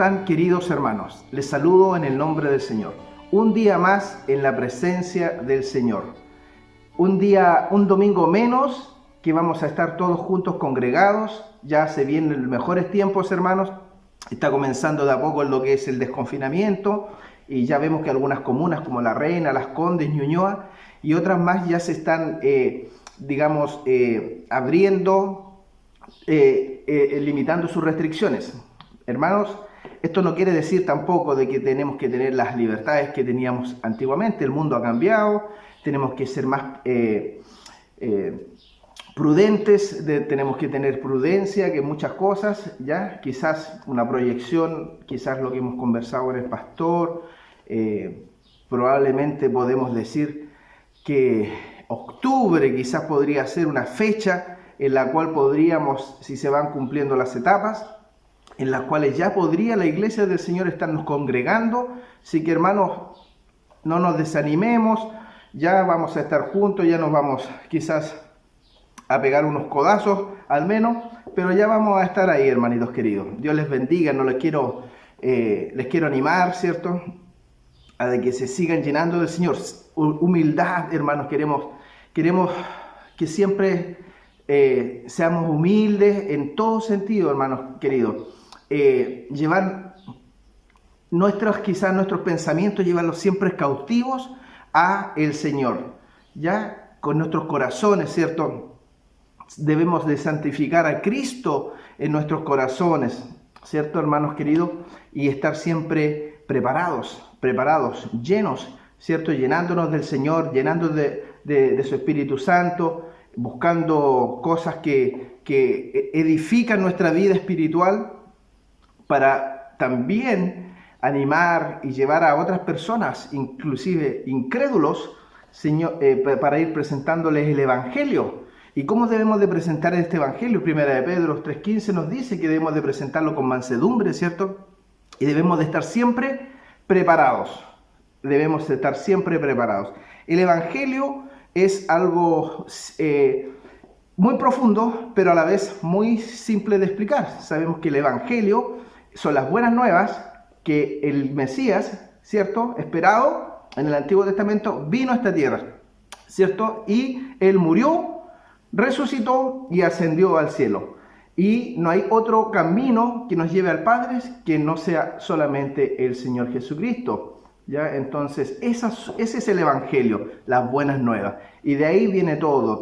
están, queridos hermanos? Les saludo en el nombre del Señor. Un día más en la presencia del Señor. Un domingo menos que vamos a estar todos juntos congregados. Ya se vienen los mejores tiempos, hermanos. Está comenzando de a poco lo que es el desconfinamiento y ya vemos que algunas comunas como La Reina, Las Condes, Ñuñoa y otras más ya se están, abriendo, limitando sus restricciones. Hermanos, esto no quiere decir tampoco de que tenemos que tener las libertades que teníamos antiguamente. El mundo ha cambiado, tenemos que ser más prudentes, tenemos que tener prudencia que muchas cosas, ya quizás una proyección, quizás lo que hemos conversado con el pastor, probablemente podemos decir que octubre quizás podría ser una fecha en la cual podríamos, si se van cumpliendo las etapas, en las cuales ya podría la iglesia del Señor estarnos congregando. Así que, hermanos, no nos desanimemos, ya vamos a estar juntos, ya nos vamos quizás a pegar unos codazos al menos, pero ya vamos a estar ahí, hermanitos queridos. Dios les bendiga, no les quiero animar, ¿cierto? A de que se sigan llenando del Señor. Humildad, hermanos, queremos que siempre seamos humildes en todo sentido, hermanos queridos. Llevar nuestros pensamientos, llevarlos siempre cautivos a el Señor, ya con nuestros corazones, ¿cierto? Debemos de santificar a Cristo en nuestros corazones, ¿cierto, hermanos queridos? Y estar siempre preparados, llenos, ¿cierto? Llenándonos del Señor, llenándonos de su Espíritu Santo, buscando cosas que edifican nuestra vida espiritual, para también animar y llevar a otras personas, inclusive incrédulos, para ir presentándoles el Evangelio. ¿Y cómo debemos de presentar este Evangelio? Primera de Pedro 3:15 nos dice que debemos de presentarlo con mansedumbre, ¿cierto? Y debemos de estar siempre preparados. Debemos de estar siempre preparados. El Evangelio es algo muy profundo, pero a la vez muy simple de explicar. Sabemos que el Evangelio son las buenas nuevas que el Mesías, ¿cierto?, esperado en el Antiguo Testamento, vino a esta tierra, ¿cierto? Y Él murió, resucitó y ascendió al cielo. Y no hay otro camino que nos lleve al Padre que no sea solamente el Señor Jesucristo, ¿ya? Entonces, ese es el Evangelio, las buenas nuevas. Y de ahí viene todo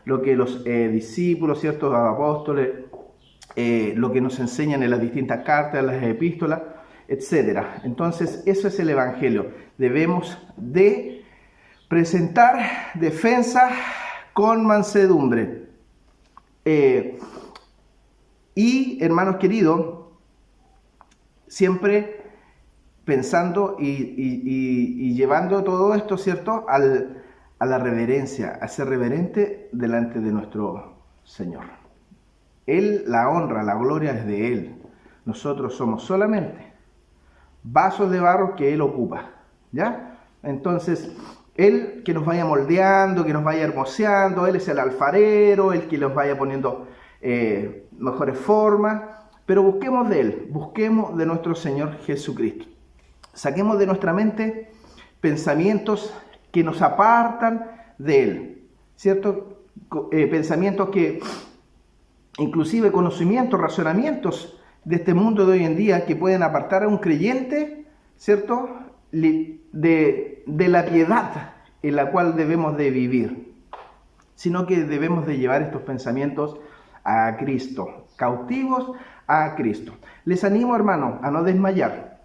lo que los discípulos, ¿cierto?, los apóstoles, lo que nos enseñan en las distintas cartas, las epístolas, etc. Entonces, eso es el Evangelio. Debemos de presentar defensa con mansedumbre. Y, hermanos queridos, siempre pensando y llevando todo esto, ¿cierto?, a la reverencia, a ser reverente delante de nuestro Señor. Él, la honra, la gloria es de Él. Nosotros somos solamente vasos de barro que Él ocupa, ¿ya? Entonces, Él que nos vaya moldeando, que nos vaya hermoseando, Él es el alfarero, el que nos vaya poniendo mejores formas, pero busquemos de Él, busquemos de nuestro Señor Jesucristo. Saquemos de nuestra mente pensamientos que nos apartan de Él, ¿cierto? Pensamientos que, inclusive conocimientos, razonamientos de este mundo de hoy en día que pueden apartar a un creyente, ¿cierto?, de la piedad en la cual debemos de vivir, sino que debemos de llevar estos pensamientos a Cristo, cautivos a Cristo. Les animo, hermano, a no desmayar,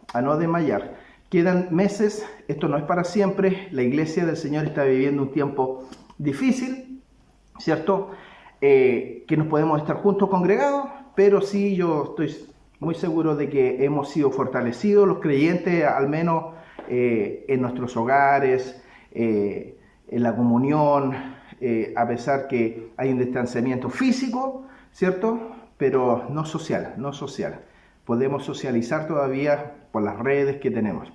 Quedan meses, esto no es para siempre, la iglesia del Señor está viviendo un tiempo difícil, ¿cierto?, que nos podemos estar juntos congregados, pero sí yo estoy muy seguro de que hemos sido fortalecidos los creyentes, al menos en nuestros hogares, en la comunión, a pesar que hay un distanciamiento físico, ¿cierto?, pero no social. Podemos socializar todavía por las redes que tenemos.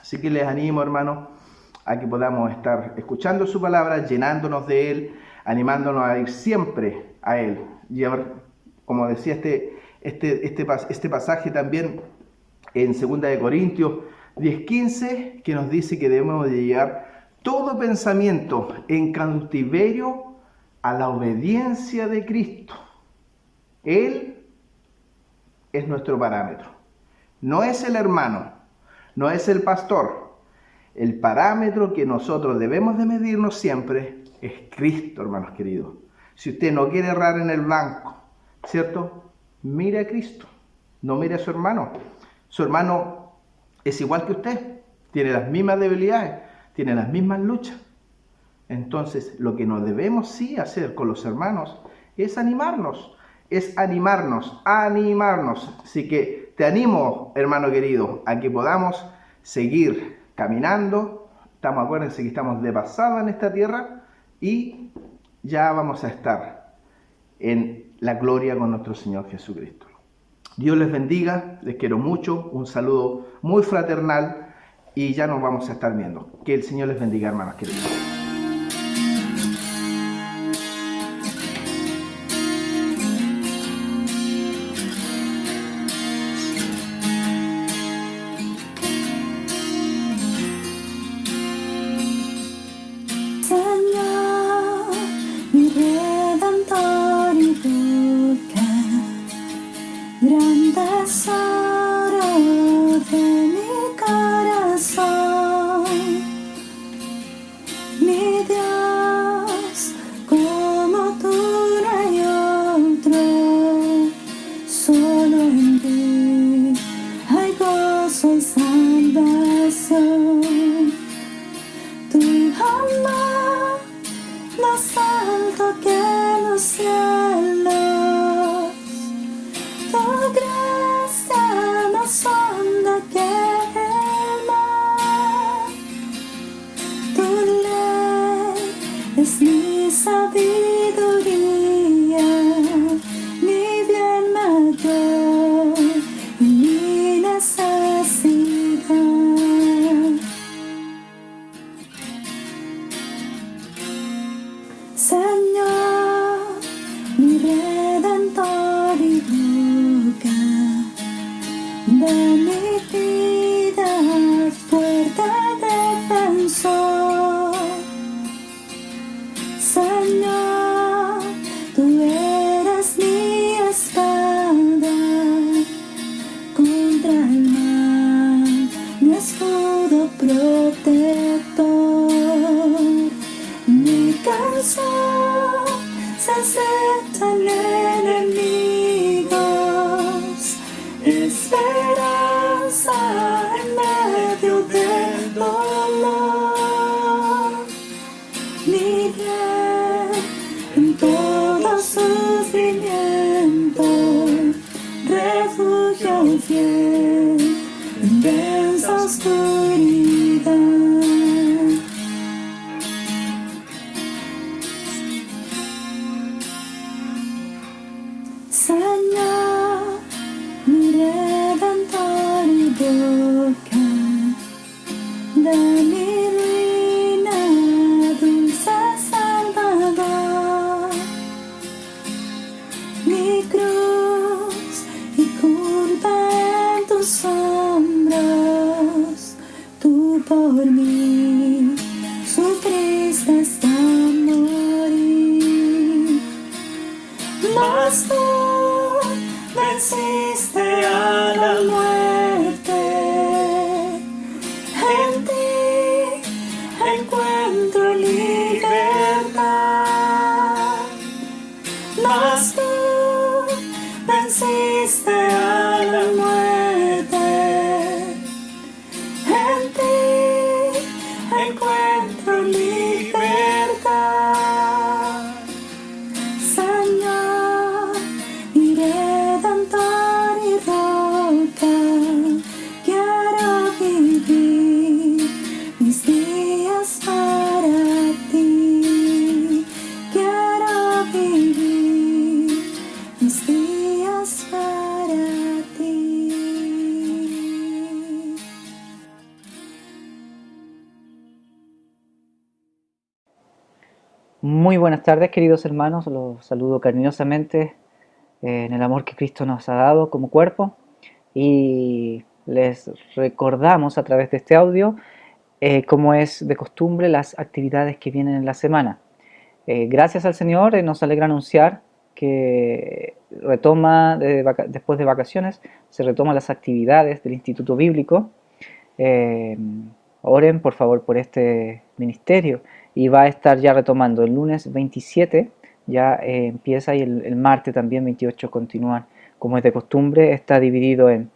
Así que les animo, hermanos, a que podamos estar escuchando su palabra, llenándonos de Él, animándonos a ir siempre a Él. Llevar, como decía este pasaje también en 2 de Corintios 10:15, que nos dice que debemos de llevar todo pensamiento en cautiverio a la obediencia de Cristo. Él es nuestro parámetro. No es el hermano, no es el pastor. El parámetro que nosotros debemos de medirnos siempre es Cristo, hermanos queridos. Si usted no quiere errar en el blanco, ¿cierto? Mire a Cristo, no mire a su hermano. Su hermano es igual que usted, tiene las mismas debilidades, tiene las mismas luchas. Entonces, lo que nos debemos sí hacer con los hermanos es animarnos. Así que te animo, hermano querido, a que podamos seguir caminando. Acuérdense que estamos de pasada en esta tierra y ya vamos a estar en la gloria con nuestro Señor Jesucristo. Dios les bendiga, les quiero mucho, un saludo muy fraternal y ya nos vamos a estar viendo. Que el Señor les bendiga, hermanos queridos. Es mi sabiduría, mi bien mayor y mi necesidad. Señor, mi redentor y roca de mi vida, fuerte defensor. Señor, tú eres mi espada contra el mal, mi escudo protector. Mi canción se acepta en enemigos, esperanza en medio del dolor. Mi bien en todo sufrimiento, refugio fiel en densa oscuridad. Señor, mi redentor y boca de mi ruina, dulce Salvador. Mi cruz y culpa en tus hombros, tú por mí sufriste hasta morir. Mas tú venciste a la muerte, en ti encuentro libertad. Mas tú venciste a la muerte, en ti encuentro libertad. Señor, mi redentor y roca, quiero vivir mis días para ti. Quiero vivir mis días para ti. Muy buenas tardes, queridos hermanos, los saludo cariñosamente en el amor que Cristo nos ha dado como cuerpo, y les recordamos a través de este audio, como es de costumbre, las actividades que vienen en la semana. Gracias al Señor, nos alegra anunciar que después de vacaciones, se retoman las actividades del Instituto Bíblico. Eh, Oren por favor por este ministerio, y va a estar ya retomando el lunes 27, ya empieza, y el martes también 28 continúan como es de costumbre. Está dividido en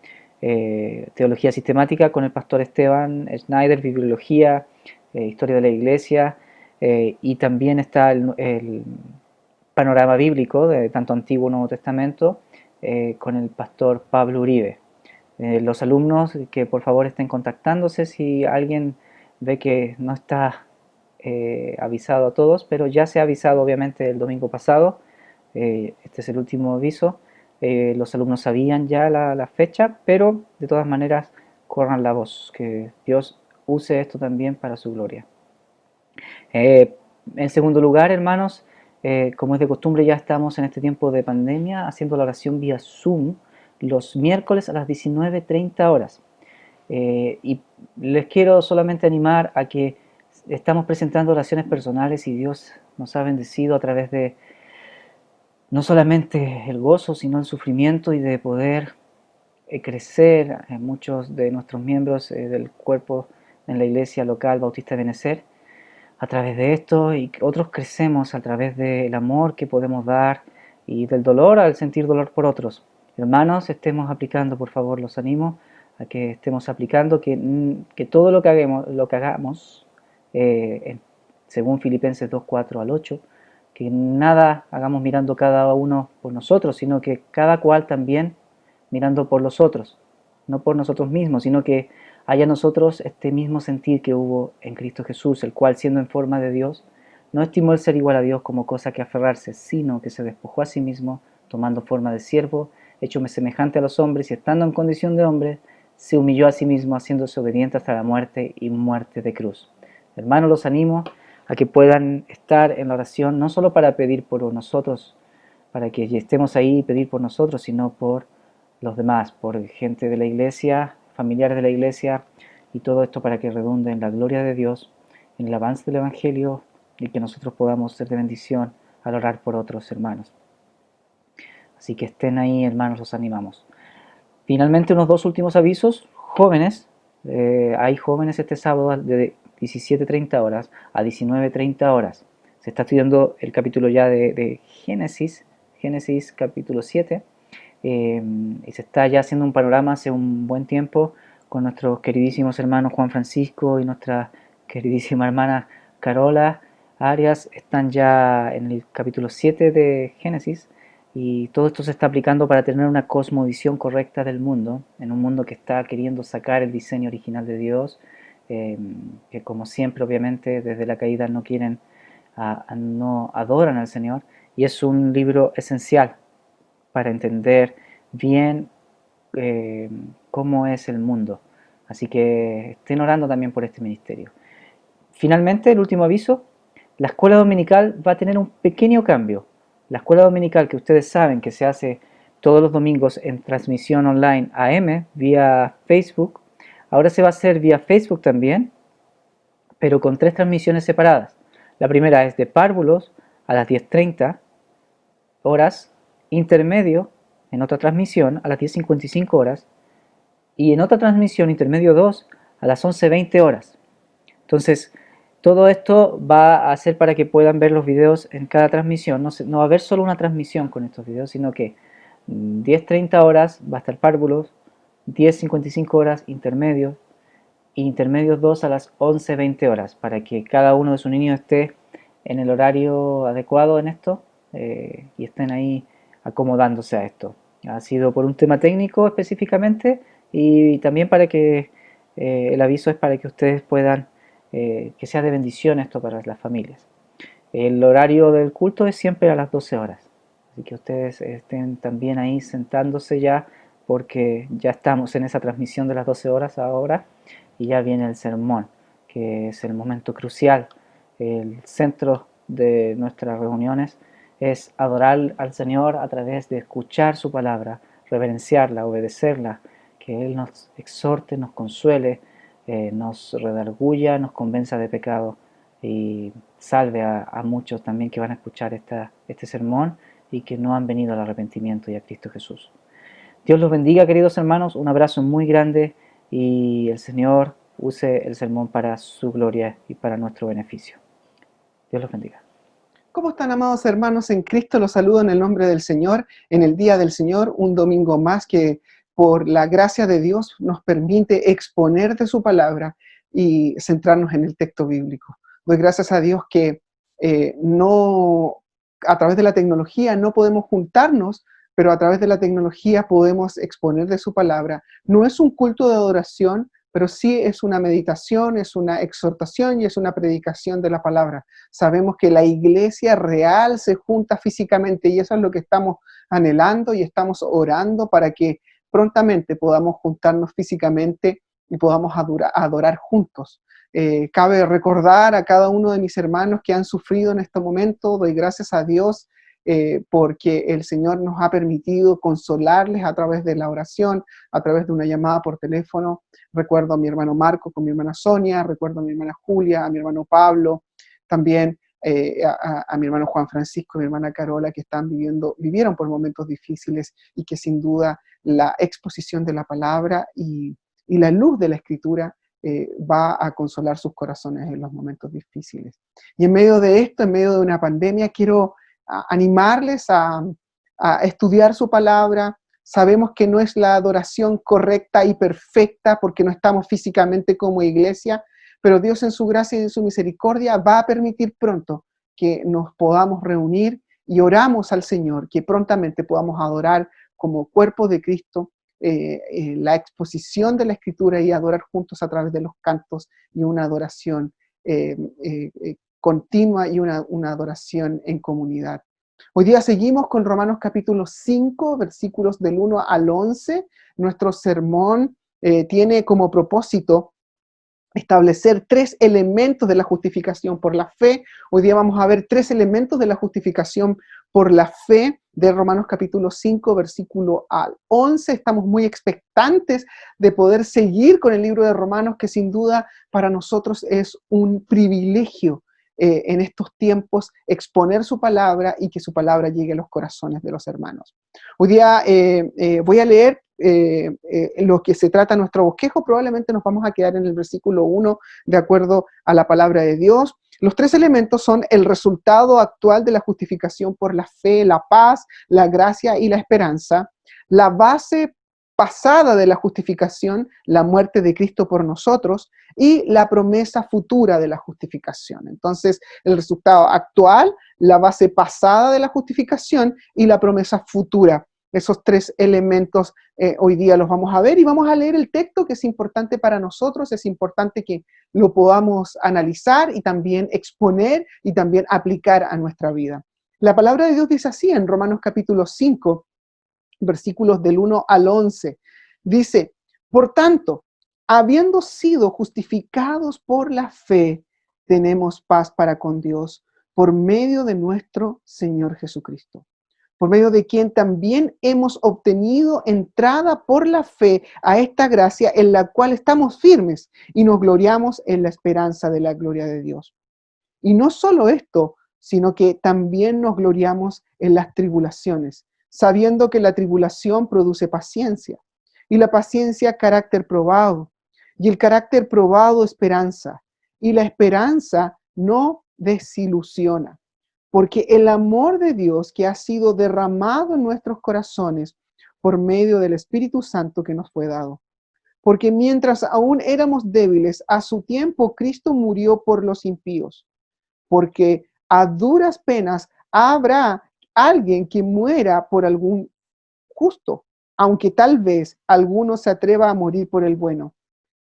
teología sistemática con el pastor Esteban Schneider, bibliología, historia de la iglesia, y también está el panorama bíblico de tanto Antiguo y Nuevo Testamento, con el pastor Pablo Uribe. Los alumnos que por favor estén contactándose si alguien ve que no está avisado a todos, pero ya se ha avisado obviamente el domingo pasado. Este es el último aviso. Los alumnos sabían ya la fecha, pero de todas maneras corran la voz, que Dios use esto también para su gloria. En segundo lugar, hermanos, como es de costumbre, ya estamos en este tiempo de pandemia haciendo la oración vía Zoom los miércoles a las 19:30 horas. Y les quiero solamente animar a que estamos presentando oraciones personales, y Dios nos ha bendecido a través de no solamente el gozo, sino el sufrimiento, y de poder crecer en muchos de nuestros miembros del cuerpo en la iglesia local Bautista de Benecer a través de esto, y otros crecemos a través del amor que podemos dar y del dolor al sentir dolor por otros. Hermanos, estemos aplicando, por favor, los animo a que estemos aplicando, que todo lo que hagamos según Filipenses 2:4 al 8, que nada hagamos mirando cada uno por nosotros, sino que cada cual también mirando por los otros, no por nosotros mismos, sino que haya en nosotros este mismo sentir que hubo en Cristo Jesús, el cual, siendo en forma de Dios, no estimó el ser igual a Dios como cosa que aferrarse, sino que se despojó a sí mismo, tomando forma de siervo, hechome semejante a los hombres, y estando en condición de hombre, se humilló a sí mismo, haciéndose obediente hasta la muerte, y muerte de cruz. Hermanos, los animo a que puedan estar en la oración, no solo para pedir por nosotros, para que estemos ahí y pedir por nosotros, sino por los demás, por gente de la iglesia, familiares de la iglesia, y todo esto para que redunde en la gloria de Dios, en el avance del Evangelio, y que nosotros podamos ser de bendición al orar por otros hermanos. Así que estén ahí, hermanos, los animamos. Finalmente, unos dos últimos avisos. Jóvenes, hay jóvenes este sábado de 17:30 horas a 19:30 horas. Se está estudiando el capítulo ya de Génesis capítulo 7, y se está ya haciendo un panorama hace un buen tiempo con nuestros queridísimos hermanos Juan Francisco y nuestra queridísima hermana Carola Arias. Están ya en el capítulo 7 de Génesis, y todo esto se está aplicando para tener una cosmovisión correcta del mundo, en un mundo que está queriendo sacar el diseño original de Dios, que como siempre obviamente desde la caída no quieren, no adoran al Señor, y es un libro esencial para entender bien cómo es el mundo. Así que estén orando también por este ministerio. Finalmente, el último aviso: la escuela dominical va a tener un pequeño cambio. La escuela dominical, que ustedes saben que se hace todos los domingos en transmisión online AM vía Facebook, ahora se va a hacer vía Facebook también, pero con 3 transmisiones separadas. La primera es de párvulos a las 10:30 horas, intermedio en otra transmisión a las 10:55 horas, y en otra transmisión intermedio 2 a las 11:20 horas. Entonces, todo esto va a hacer para que puedan ver los videos en cada transmisión. No va a haber solo una transmisión con estos videos, sino que 10:30 horas va a estar párvulos, 10:55 horas intermedios, y intermedios 2 a las 11:20 horas, para que cada uno de sus niños esté en el horario adecuado en esto, y estén ahí acomodándose a esto. Ha sido por un tema técnico específicamente, y también para que el aviso es para que ustedes puedan, que sea de bendición esto para las familias. El horario del culto es siempre a las 12 horas, así que ustedes estén también ahí sentándose ya, porque ya estamos en esa transmisión de las 12 horas ahora, y ya viene el sermón, que es el momento crucial, el centro de nuestras reuniones, es adorar al Señor a través de escuchar su palabra, reverenciarla, obedecerla, que Él nos exhorte, nos consuele, nos redarguya, nos convenza de pecado y salve a muchos también que van a escuchar este sermón y que no han venido al arrepentimiento y a Cristo Jesús. Dios los bendiga, queridos hermanos, un abrazo muy grande y el Señor use el sermón para su gloria y para nuestro beneficio. Dios los bendiga. ¿Cómo están, amados hermanos en Cristo? Los saludo en el nombre del Señor, en el día del Señor, un domingo más que por la gracia de Dios nos permite exponer de su palabra y centrarnos en el texto bíblico. Doy gracias a Dios que a través de la tecnología no podemos juntarnos, pero a través de la tecnología podemos exponer de su palabra. No es un culto de adoración, pero sí es una meditación, es una exhortación y es una predicación de la palabra. Sabemos que la iglesia real se junta físicamente y eso es lo que estamos anhelando y estamos orando para que prontamente podamos juntarnos físicamente y podamos adorar juntos. Cabe recordar a cada uno de mis hermanos que han sufrido en este momento. Doy gracias a Dios porque el Señor nos ha permitido consolarles a través de la oración, a través de una llamada por teléfono. Recuerdo a mi hermano Marco con mi hermana Sonia, recuerdo a mi hermana Julia, a mi hermano Pablo, también a mi hermano Juan Francisco y mi hermana Carola, que vivieron por momentos difíciles y que sin duda la exposición de la palabra y la luz de la Escritura va a consolar sus corazones en los momentos difíciles. Y en medio de esto, en medio de una pandemia, quiero animarles a estudiar su palabra. Sabemos que no es la adoración correcta y perfecta porque no estamos físicamente como iglesia, pero Dios en su gracia y en su misericordia va a permitir pronto que nos podamos reunir y oramos al Señor, que prontamente podamos adorar como cuerpo de Cristo la exposición de la Escritura y adorar juntos a través de los cantos y una adoración continua y una adoración en comunidad. Hoy día seguimos con Romanos capítulo 5, versículos del 1 al 11. Nuestro sermón tiene como propósito establecer 3 elementos de la justificación por la fe. Hoy día vamos a ver 3 elementos de la justificación por la fe de Romanos capítulo 5, versículo al 11. Estamos muy expectantes de poder seguir con el libro de Romanos, que sin duda para nosotros es un privilegio en estos tiempos exponer su palabra y que su palabra llegue a los corazones de los hermanos. Hoy día voy a leer lo que se trata nuestro bosquejo. Probablemente nos vamos a quedar en el versículo 1 de acuerdo a la palabra de Dios. Los 3 elementos son el resultado actual de la justificación por la fe, la paz, la gracia y la esperanza. La base pasada de la justificación, la muerte de Cristo por nosotros, y la promesa futura de la justificación. Entonces, el resultado actual, la base pasada de la justificación y la promesa futura. Esos 3 elementos hoy día los vamos a ver y vamos a leer el texto, que es importante para nosotros, es importante que lo podamos analizar y también exponer y también aplicar a nuestra vida. La palabra de Dios dice así en Romanos capítulo 5, versículos del 1 al 11. Dice: por tanto, habiendo sido justificados por la fe, tenemos paz para con Dios por medio de nuestro Señor Jesucristo, por medio de quien también hemos obtenido entrada por la fe a esta gracia en la cual estamos firmes y nos gloriamos en la esperanza de la gloria de Dios. Y no solo esto, sino que también nos gloriamos en las tribulaciones, sabiendo que la tribulación produce paciencia, y la paciencia carácter probado, y el carácter probado esperanza, y la esperanza no desilusiona, porque el amor de Dios que ha sido derramado en nuestros corazones por medio del Espíritu Santo que nos fue dado. Porque mientras aún éramos débiles, a su tiempo Cristo murió por los impíos. Porque a duras penas habrá alguien que muera por algún justo, aunque tal vez alguno se atreva a morir por el bueno.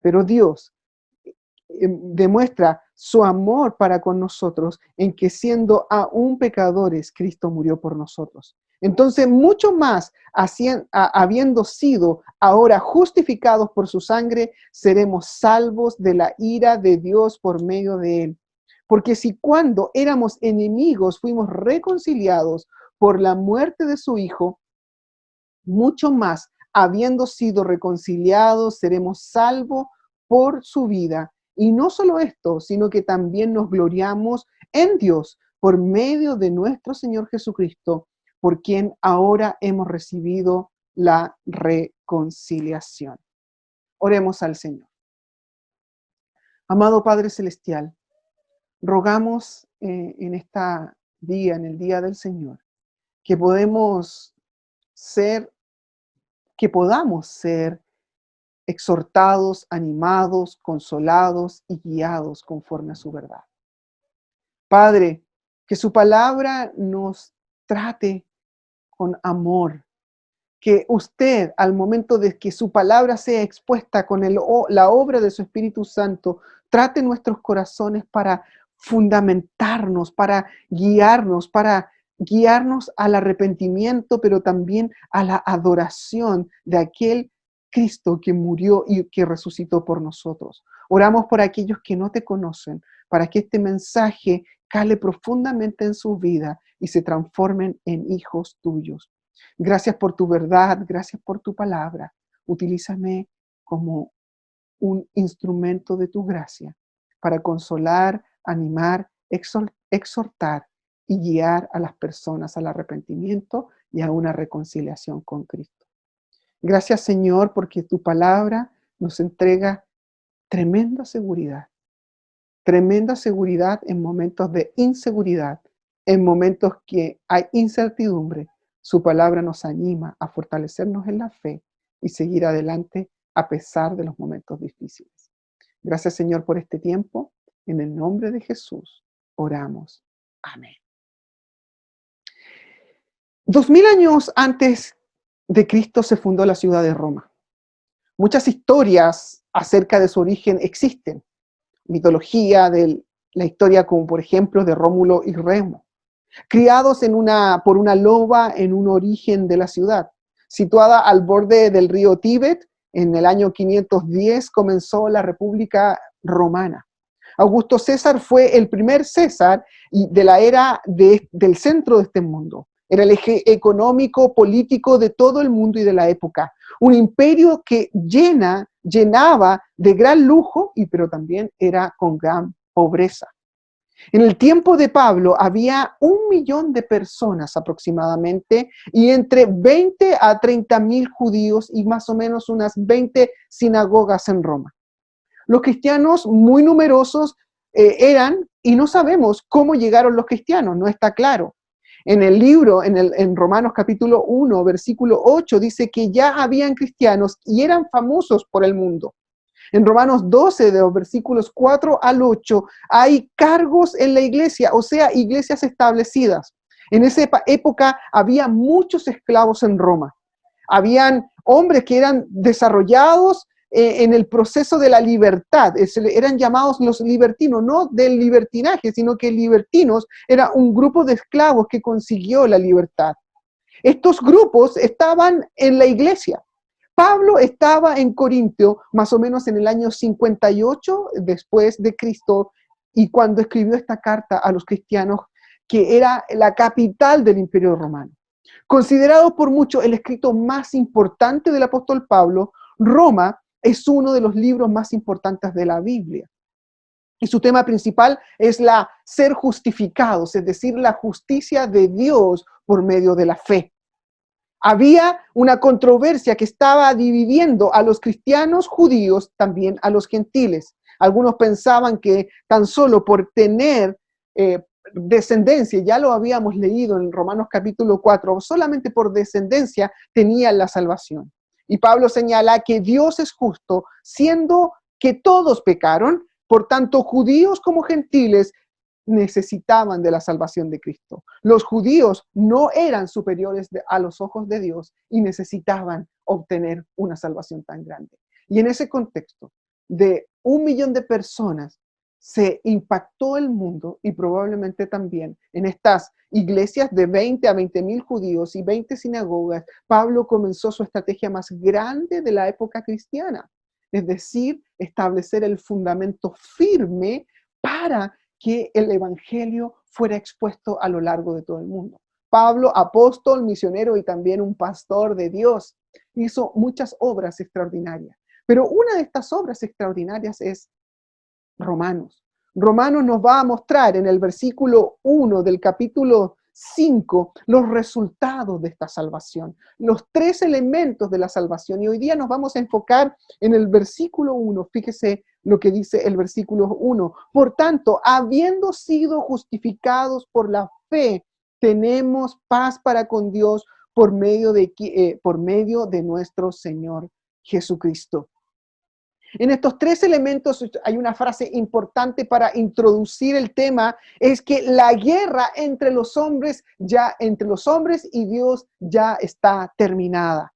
Pero Dios demuestra su amor para con nosotros en que siendo aún pecadores, Cristo murió por nosotros. Entonces, mucho más, habiendo sido ahora justificados por su sangre, seremos salvos de la ira de Dios por medio de él. Porque si cuando éramos enemigos fuimos reconciliados por la muerte de su Hijo, mucho más, habiendo sido reconciliados, seremos salvos por su vida. Y no solo esto, sino que también nos gloriamos en Dios por medio de nuestro Señor Jesucristo, por quien ahora hemos recibido la reconciliación. Oremos al Señor. Amado Padre Celestial, rogamos en esta día, en el día del Señor, que podamos ser exhortados, animados, consolados y guiados conforme a su verdad. Padre, que su palabra nos trate con amor, que usted, al momento de que su palabra sea expuesta con la obra de su Espíritu Santo, trate nuestros corazones para fundamentarnos, para guiarnos al arrepentimiento, pero también a la adoración de aquel Cristo que murió y que resucitó por nosotros. Oramos por aquellos que no te conocen, para que este mensaje cale profundamente en su vida y se transformen en hijos tuyos. Gracias por tu verdad, gracias por tu palabra. Utilízame como un instrumento de tu gracia para consolar, animar, exhortar y guiar a las personas al arrepentimiento y a una reconciliación con Cristo. Gracias, Señor, porque tu palabra nos entrega tremenda seguridad en momentos de inseguridad, en momentos que hay incertidumbre. Su palabra nos anima a fortalecernos en la fe y seguir adelante a pesar de los momentos difíciles. Gracias, Señor, por este tiempo. En el nombre de Jesús oramos. Amén. 2000 años antes de Cristo se fundó la ciudad de Roma. Muchas historias acerca de su origen existen. Mitología de la historia, como por ejemplo de Rómulo y Remo, criados por una loba en un origen de la ciudad. Situada al borde del río Tíbet, en el año 510 comenzó la República Romana. Augusto César fue el primer César de la era del centro de este mundo. Era el eje económico, político de todo el mundo y de la época. Un imperio que llenaba de gran lujo, pero también era con gran pobreza. En el tiempo de Pablo había 1 millón de personas aproximadamente y entre 20 a 30.000 judíos y más o menos unas 20 sinagogas en Roma. Los cristianos muy numerosos eran, y no sabemos cómo llegaron los cristianos, no está claro. En el libro, en Romanos capítulo 1, versículo 8, dice que ya habían cristianos y eran famosos por el mundo. En Romanos 12, de los versículos 4 al 8, hay cargos en la iglesia, o sea, iglesias establecidas. En esa época había muchos esclavos en Roma. Habían hombres que eran desarrollados en el proceso de la libertad. Eran llamados los libertinos, no del libertinaje, sino que libertinos era un grupo de esclavos que consiguió la libertad. Estos grupos estaban en la iglesia. Pablo estaba en Corintio más o menos en el año 58 después de Cristo y cuando escribió esta carta a los cristianos, que era la capital del Imperio Romano. Considerado por muchos el escrito más importante del apóstol Pablo, Roma es uno de los libros más importantes de la Biblia. Y su tema principal es ser justificados, es decir, la justicia de Dios por medio de la fe. Había una controversia que estaba dividiendo a los cristianos judíos, también a los gentiles. Algunos pensaban que tan solo por tener descendencia, ya lo habíamos leído en Romanos capítulo 4, solamente por descendencia tenían la salvación. Y Pablo señala que Dios es justo, siendo que todos pecaron, por tanto judíos como gentiles necesitaban de la salvación de Cristo. Los judíos no eran superiores a los ojos de Dios y necesitaban obtener una salvación tan grande. Y en ese contexto de 1 millón de personas se impactó el mundo y probablemente también en estas iglesias de 20 a 20.000 judíos y 20 sinagogas, Pablo comenzó su estrategia más grande de la época cristiana, es decir, establecer el fundamento firme para que el evangelio fuera expuesto a lo largo de todo el mundo. Pablo, apóstol, misionero y también un pastor de Dios, hizo muchas obras extraordinarias. Pero una de estas obras extraordinarias es Romanos. Romanos nos va a mostrar en el versículo 1 del capítulo 5 los resultados de esta salvación, los 3 elementos de la salvación. Y hoy día nos vamos a enfocar en el versículo 1. Fíjese lo que dice el versículo 1. Por tanto, habiendo sido justificados por la fe, tenemos paz para con Dios por medio de nuestro Señor Jesucristo. En estos 3 elementos hay una frase importante para introducir el tema, es que la guerra entre los hombres y Dios ya está terminada.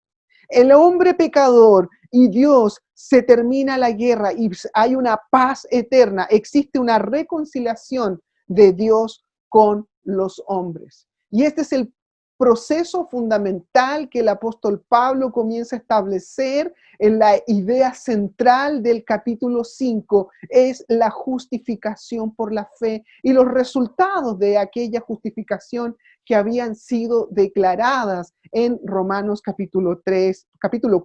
El hombre pecador y Dios, se termina la guerra y hay una paz eterna, existe una reconciliación de Dios con los hombres. Y este es el proceso fundamental que el apóstol Pablo comienza a establecer en la idea central del capítulo 5, es la justificación por la fe y los resultados de aquella justificación que habían sido declaradas en Romanos capítulo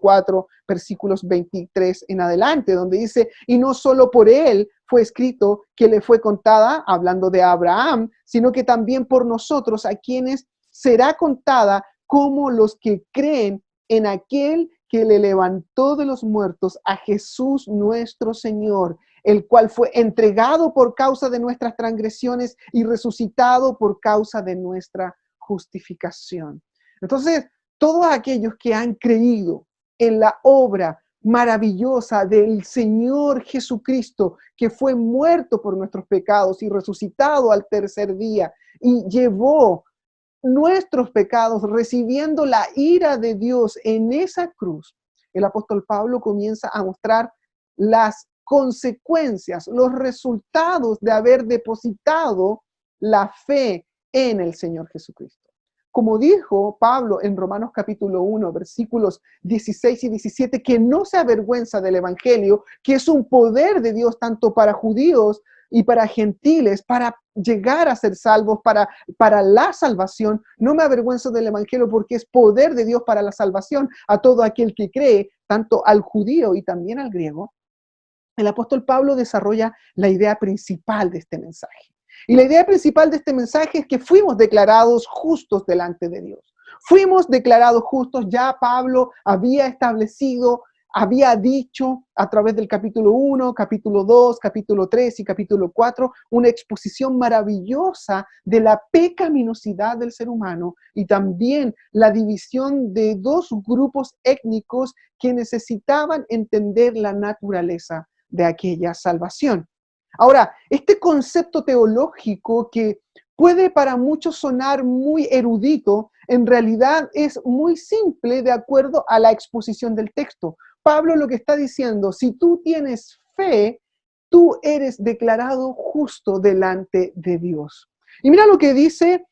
4, versículos 23 en adelante, donde dice, y no solo por él fue escrito que le fue contada, hablando de Abraham, sino que también por nosotros, a quienes será contada como los que creen en aquel que le levantó de los muertos, a Jesús nuestro Señor, el cual fue entregado por causa de nuestras transgresiones y resucitado por causa de nuestra justificación. Entonces, todos aquellos que han creído en la obra maravillosa del Señor Jesucristo, que fue muerto por nuestros pecados y resucitado al tercer día y llevó nuestros pecados, recibiendo la ira de Dios en esa cruz, el apóstol Pablo comienza a mostrar las consecuencias, los resultados de haber depositado la fe en el Señor Jesucristo. Como dijo Pablo en Romanos capítulo 1, versículos 16 y 17, que no se avergüenza del evangelio, que es un poder de Dios tanto para judíos y para gentiles, para llegar a ser salvos, para la salvación. No me avergüenzo del evangelio porque es poder de Dios para la salvación a todo aquel que cree, tanto al judío y también al griego. El apóstol Pablo desarrolla la idea principal de este mensaje. Y la idea principal de este mensaje es que fuimos declarados justos delante de Dios. Fuimos declarados justos, ya Pablo había establecido, había dicho a través del capítulo 1, capítulo 2, capítulo 3 y capítulo 4, una exposición maravillosa de la pecaminosidad del ser humano y también la división de 2 grupos étnicos que necesitaban entender la naturaleza de aquella salvación. Ahora, este concepto teológico que puede para muchos sonar muy erudito, en realidad es muy simple de acuerdo a la exposición del texto. Pablo lo que está diciendo, si tú tienes fe, tú eres declarado justo delante de Dios. Y mira lo que dice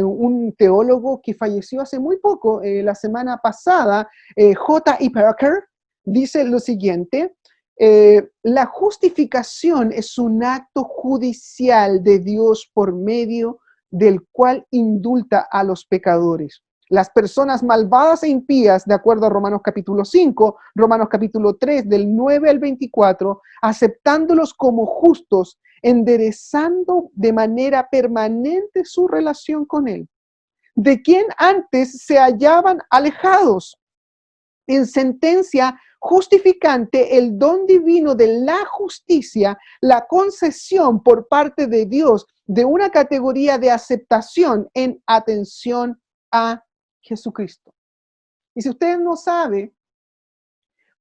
un teólogo que falleció hace muy poco, la semana pasada, J.I. Packer, dice lo siguiente: la justificación es un acto judicial de Dios por medio del cual indulta a los pecadores. Las personas malvadas e impías, de acuerdo a Romanos capítulo 5, Romanos capítulo 3, del 9 al 24, aceptándolos como justos, enderezando de manera permanente su relación con Él, de quien antes se hallaban alejados. En sentencia justificante, el don divino de la justicia, la concesión por parte de Dios de una categoría de aceptación en atención a Jesucristo. Y si usted no sabe,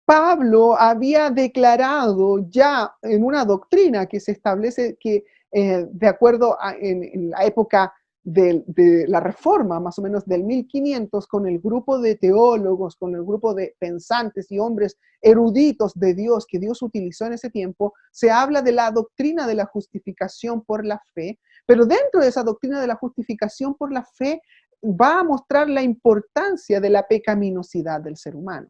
Pablo había declarado ya en una doctrina que se establece que de acuerdo en la época de la Reforma, más o menos del 1500, con el grupo de teólogos, con el grupo de pensantes y hombres eruditos de Dios que Dios utilizó en ese tiempo, se habla de la doctrina de la justificación por la fe, pero dentro de esa doctrina de la justificación por la fe va a mostrar la importancia de la pecaminosidad del ser humano.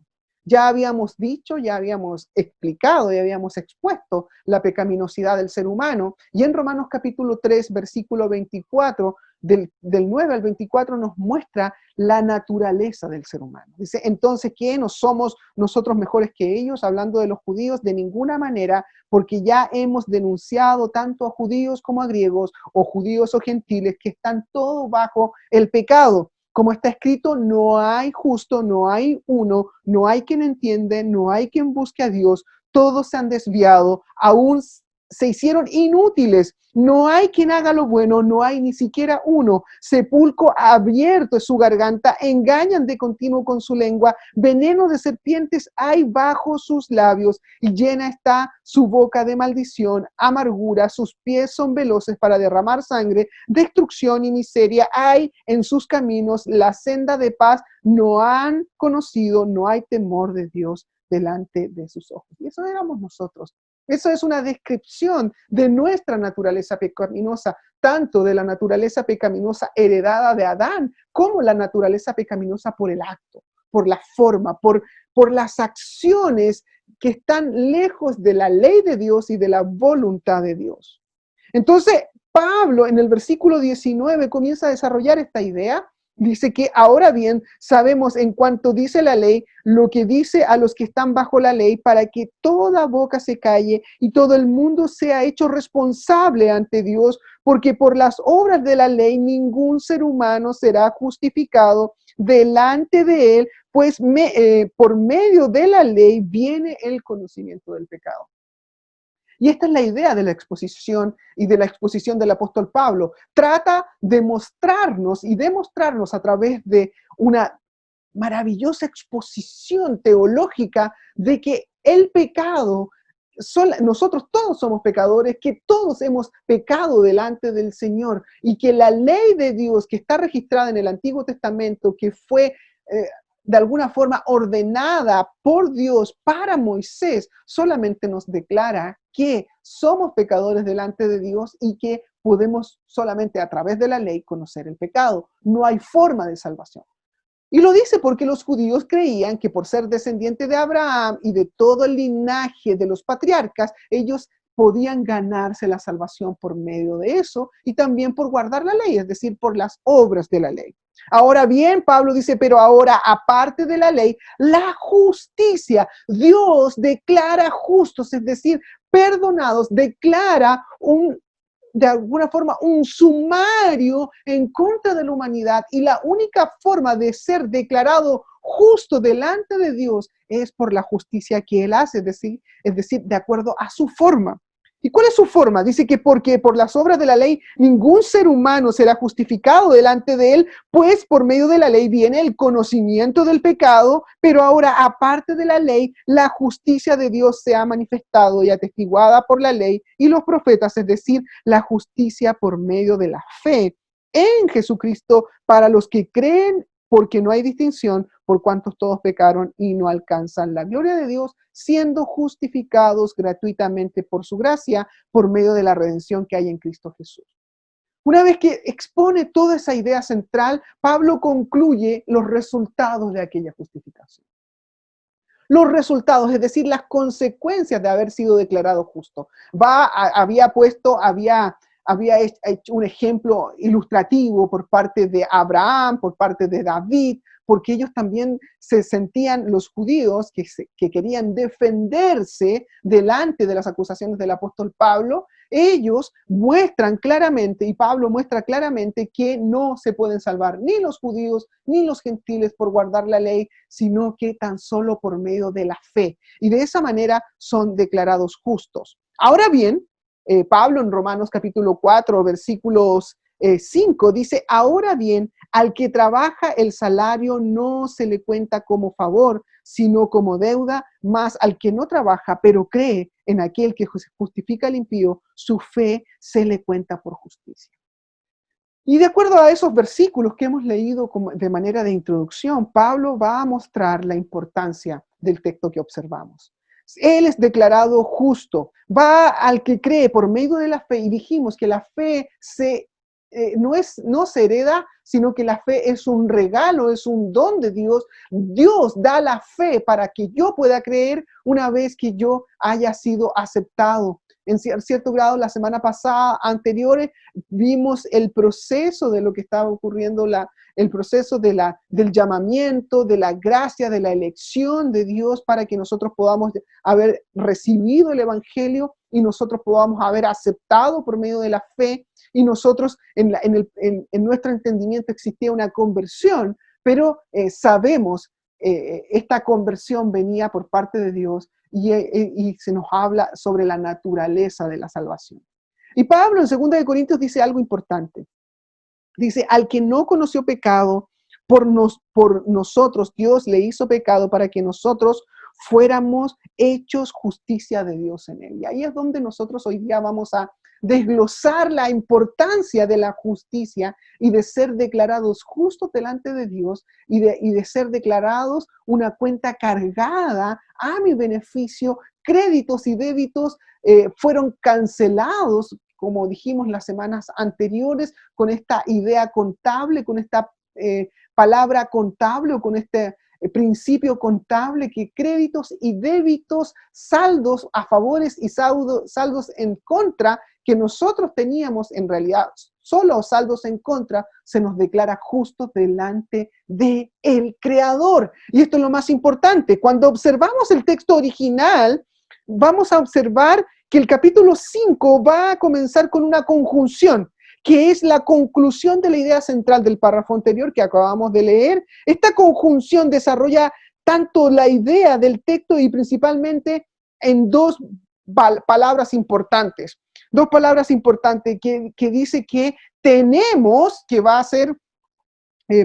Ya habíamos dicho, ya habíamos explicado, ya habíamos expuesto la pecaminosidad del ser humano. Y en Romanos capítulo 3, versículo 24, del 9 al 24 nos muestra la naturaleza del ser humano. Dice, entonces, ¿qué? ¿No somos nosotros mejores que ellos? Hablando de los judíos, de ninguna manera, porque ya hemos denunciado tanto a judíos como a griegos, o judíos o gentiles, que están todos bajo el pecado. Como está escrito, no hay justo, no hay uno, no hay quien entiende, no hay quien busque a Dios, todos se han desviado, aún se hicieron inútiles, no hay quien haga lo bueno, no hay ni siquiera uno, sepulcro abierto es su garganta, engañan de continuo con su lengua, veneno de serpientes hay bajo sus labios, y llena está su boca de maldición, amargura, sus pies son veloces para derramar sangre, destrucción y miseria hay en sus caminos, la senda de paz no han conocido, no hay temor de Dios delante de sus ojos. Y eso éramos nosotros. Eso es una descripción de nuestra naturaleza pecaminosa, tanto de la naturaleza pecaminosa heredada de Adán, como la naturaleza pecaminosa por el acto, por la forma, por las acciones que están lejos de la ley de Dios y de la voluntad de Dios. Entonces, Pablo en el versículo 19 comienza a desarrollar esta idea. Dice que ahora bien sabemos en cuanto dice la ley, lo que dice a los que están bajo la ley, para que toda boca se calle y todo el mundo sea hecho responsable ante Dios, porque por las obras de la ley ningún ser humano será justificado delante de él, pues por medio de la ley viene el conocimiento del pecado. Y esta es la idea de la exposición y de la exposición del apóstol Pablo. Trata de mostrarnos y demostrarnos a través de una maravillosa exposición teológica de que el pecado, nosotros todos somos pecadores, que todos hemos pecado delante del Señor y que la ley de Dios que está registrada en el Antiguo Testamento, que fue de alguna forma ordenada por Dios para Moisés, solamente nos declara que somos pecadores delante de Dios y que podemos solamente a través de la ley conocer el pecado. No hay forma de salvación. Y lo dice porque los judíos creían que por ser descendiente de Abraham y de todo el linaje de los patriarcas, ellos podían ganarse la salvación por medio de eso y también por guardar la ley, es decir, por las obras de la ley. Ahora bien, Pablo dice, pero ahora, aparte de la ley, la justicia. Dios declara justos, es decir, perdonados, declara de alguna forma un sumario en contra de la humanidad, y la única forma de ser declarado justo delante de Dios es por la justicia que Él hace, es decir, de acuerdo a su forma. ¿Y cuál es su forma? Dice que porque por las obras de la ley ningún ser humano será justificado delante de Él, pues por medio de la ley viene el conocimiento del pecado, pero ahora aparte de la ley, la justicia de Dios se ha manifestado y atestiguada por la ley y los profetas, es decir, la justicia por medio de la fe en Jesucristo para los que creen, porque no hay distinción, por cuantos todos pecaron y no alcanzan la gloria de Dios, siendo justificados gratuitamente por su gracia, por medio de la redención que hay en Cristo Jesús. Una vez que expone toda esa idea central, Pablo concluye los resultados de aquella justificación. Los resultados, es decir, las consecuencias de haber sido declarado justo. Había hecho un ejemplo ilustrativo por parte de Abraham, por parte de David, porque ellos también se sentían, los judíos que querían defenderse delante de las acusaciones del apóstol Pablo, ellos muestran claramente, y Pablo muestra claramente, que no se pueden salvar ni los judíos ni los gentiles por guardar la ley, sino que tan solo por medio de la fe. Y de esa manera son declarados justos. Ahora bien, Pablo en Romanos capítulo 4, versículos 5 dice, ahora bien, al que trabaja el salario no se le cuenta como favor, sino como deuda, mas al que no trabaja, pero cree en aquel que justifica al impío, su fe se le cuenta por justicia. Y de acuerdo a esos versículos que hemos leído de manera de introducción, Pablo va a mostrar la importancia del texto que observamos. Él es declarado justo, va al que cree por medio de la fe, y dijimos que la fe se no se hereda, sino que la fe es un regalo, es un don de Dios. Dios da la fe para que yo pueda creer una vez que yo haya sido aceptado. En cierto grado, la semana pasada, anteriores, vimos el proceso de lo que estaba ocurriendo, el proceso del llamamiento, de la gracia, de la elección de Dios para que nosotros podamos haber recibido el Evangelio y nosotros podamos haber aceptado por medio de la fe, y nosotros en nuestro entendimiento existía una conversión, pero sabemos esta conversión venía por parte de Dios, y se nos habla sobre la naturaleza de la salvación. Y Pablo en 2 Corintios dice algo importante. Dice, al que no conoció pecado, por nosotros Dios le hizo pecado para que nosotros fuéramos hechos justicia de Dios en él. Y ahí es donde nosotros hoy día vamos a desglosar la importancia de la justicia y de ser declarados justos delante de Dios y de ser declarados una cuenta cargada a mi beneficio. Créditos y débitos fueron cancelados, como dijimos las semanas anteriores, con esta idea contable, con esta palabra contable o con este principio contable, que créditos y débitos, saldos a favores y saldos en contra, que nosotros teníamos en realidad solo saldos en contra, se nos declara justos delante del Creador. Y esto es lo más importante. Cuando observamos el texto original, vamos a observar que el capítulo 5 va a comenzar con una conjunción, que es la conclusión de la idea central del párrafo anterior que acabamos de leer. Esta conjunción desarrolla tanto la idea del texto y principalmente en dos palabras importantes. Dos palabras importantes que dice que tenemos, que va a ser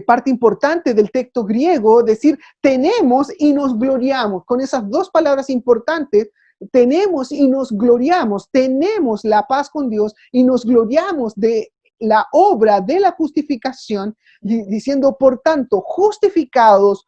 parte importante del texto griego, decir tenemos y nos gloriamos. Con esas dos palabras importantes, tenemos y nos gloriamos, tenemos la paz con Dios y nos gloriamos de la obra de la justificación, diciendo, por tanto, justificados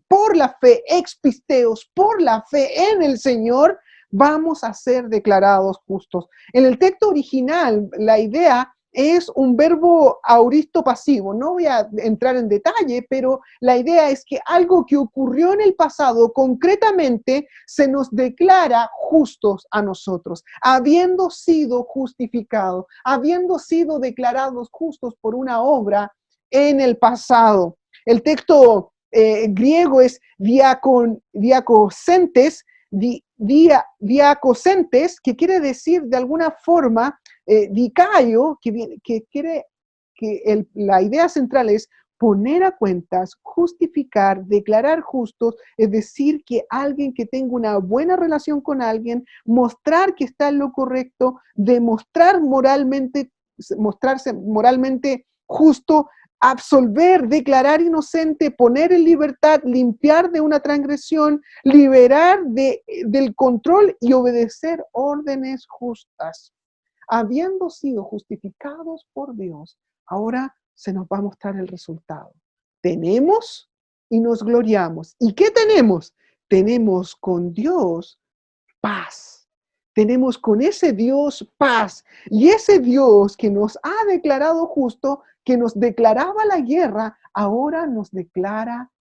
por la fe, expisteos, por la fe en el Señor, vamos a ser declarados justos. En el texto original, la idea es un verbo auristo pasivo. No voy a entrar en detalle, pero la idea es que algo que ocurrió en el pasado concretamente se nos declara justos a nosotros, habiendo sido justificados, habiendo sido declarados justos por una obra en el pasado. El texto griego es diacosentes, que quiere decir de alguna forma dicaio, que quiere que la idea central es poner a cuentas, justificar, declarar justos, es decir, que alguien que tenga una buena relación con alguien, mostrar que está en lo correcto, mostrarse moralmente justo, absolver, declarar inocente, poner en libertad, limpiar de una transgresión, liberar del control y obedecer órdenes justas. Habiendo sido justificados por Dios, ahora se nos va a mostrar el resultado. Tenemos y nos gloriamos. ¿Y qué tenemos? Tenemos con Dios paz. Tenemos con ese Dios paz. Y ese Dios que nos ha declarado justo, que nos declaraba la guerra, ahora nos declara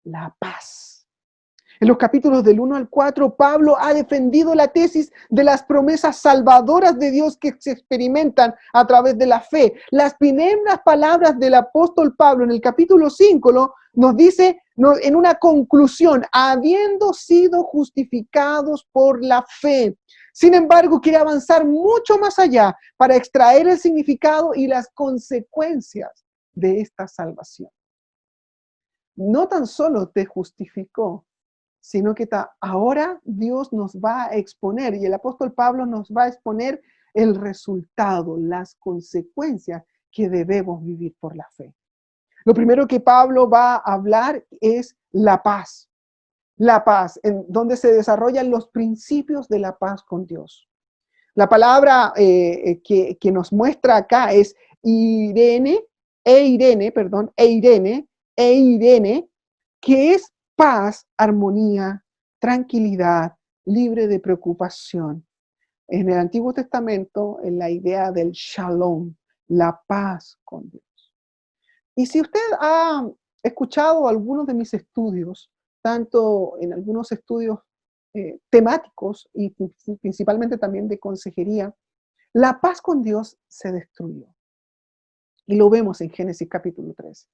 la paz. En los capítulos del 1 al 4, Pablo ha defendido la tesis de las promesas salvadoras de Dios que se experimentan a través de la fe. Las primeras palabras del apóstol Pablo en el capítulo 5 nos dice en una conclusión, habiendo sido justificados por la fe. Sin embargo, quiere avanzar mucho más allá para extraer el significado y las consecuencias de esta salvación. No tan solo te justificó, sino que ahora Dios nos va a exponer, y el apóstol Pablo nos va a exponer el resultado, las consecuencias que debemos vivir por la fe. Lo primero que Pablo va a hablar es la paz. La paz, en donde se desarrollan los principios de la paz con Dios. La palabra que nos muestra acá es Eirene, que es paz, armonía, tranquilidad, libre de preocupación. En el Antiguo Testamento, en la idea del shalom, la paz con Dios. Y si usted ha escuchado algunos de mis estudios, tanto en algunos estudios temáticos y principalmente también de consejería, la paz con Dios se destruyó. Y lo vemos en Génesis capítulo 3.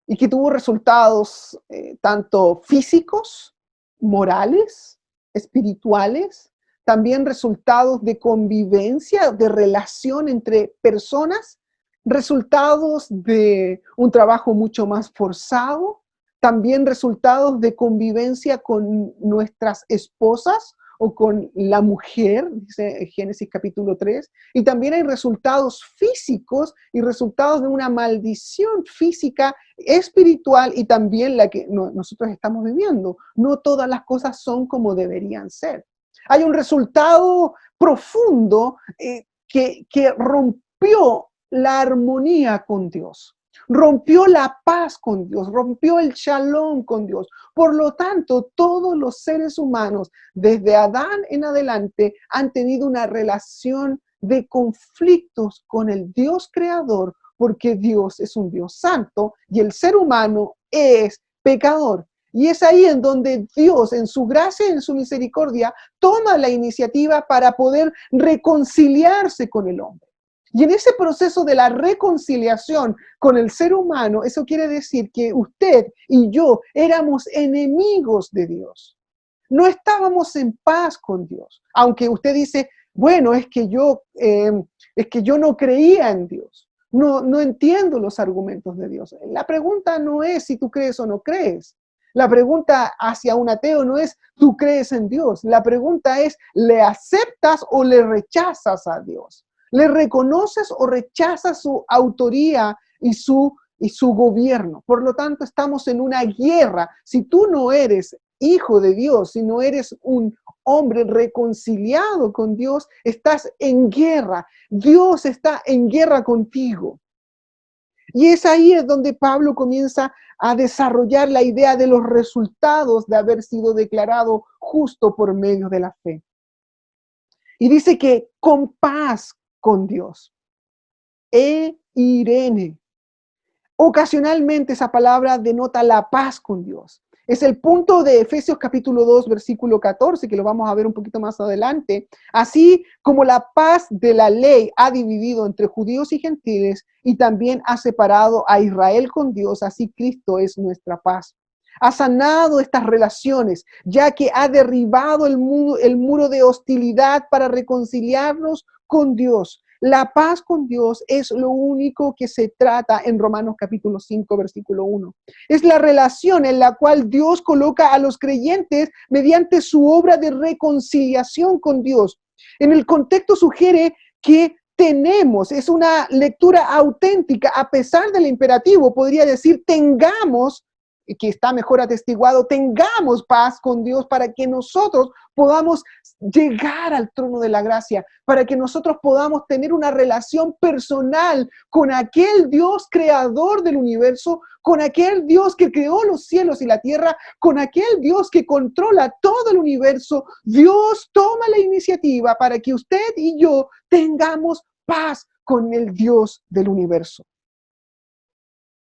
Y que tuvo resultados tanto físicos, morales, espirituales, también resultados de convivencia, de relación entre personas, resultados de un trabajo mucho más forzado, también resultados de convivencia con nuestras esposas o con la mujer, dice Génesis capítulo 3, y también hay resultados físicos y resultados de una maldición física, espiritual y también la que nosotros estamos viviendo. No todas las cosas son como deberían ser. Hay un resultado profundo que rompió la armonía con Dios. Rompió la paz con Dios, rompió el shalom con Dios. Por lo tanto, todos los seres humanos, desde Adán en adelante, han tenido una relación de conflictos con el Dios creador, porque Dios es un Dios santo y el ser humano es pecador. Y es ahí en donde Dios, en su gracia y en su misericordia, toma la iniciativa para poder reconciliarse con el hombre. Y en ese proceso de la reconciliación con el ser humano, eso quiere decir que usted y yo éramos enemigos de Dios. No estábamos en paz con Dios. Aunque usted dice, bueno, es que yo no creía en Dios. No entiendo los argumentos de Dios. La pregunta no es si tú crees o no crees. La pregunta hacia un ateo no es, ¿tú crees en Dios? La pregunta es, ¿le aceptas o le rechazas a Dios? ¿Le reconoces o rechazas su autoría y su gobierno? Por lo tanto, estamos en una guerra. Si tú no eres hijo de Dios, si no eres un hombre reconciliado con Dios, estás en guerra. Dios está en guerra contigo. Y es ahí donde Pablo comienza a desarrollar la idea de los resultados de haber sido declarado justo por medio de la fe. Y dice que con paz con Dios. Irene. Ocasionalmente esa palabra denota la paz con Dios. Es el punto de Efesios capítulo 2, versículo 14, que lo vamos a ver un poquito más adelante. Así como la paz de la ley ha dividido entre judíos y gentiles y también ha separado a Israel con Dios, así Cristo es nuestra paz. Ha sanado estas relaciones, ya que ha derribado el muro de hostilidad para reconciliarnos con Dios. La paz con Dios es lo único que se trata en Romanos capítulo 5, versículo 1. Es la relación en la cual Dios coloca a los creyentes mediante su obra de reconciliación con Dios. En el contexto sugiere que tenemos, es una lectura auténtica, a pesar del imperativo, podría decir tengamos, que está mejor atestiguado, tengamos paz con Dios para que nosotros podamos llegar al trono de la gracia, para que nosotros podamos tener una relación personal con aquel Dios creador del universo, con aquel Dios que creó los cielos y la tierra, con aquel Dios que controla todo el universo. Dios toma la iniciativa para que usted y yo tengamos paz con el Dios del universo.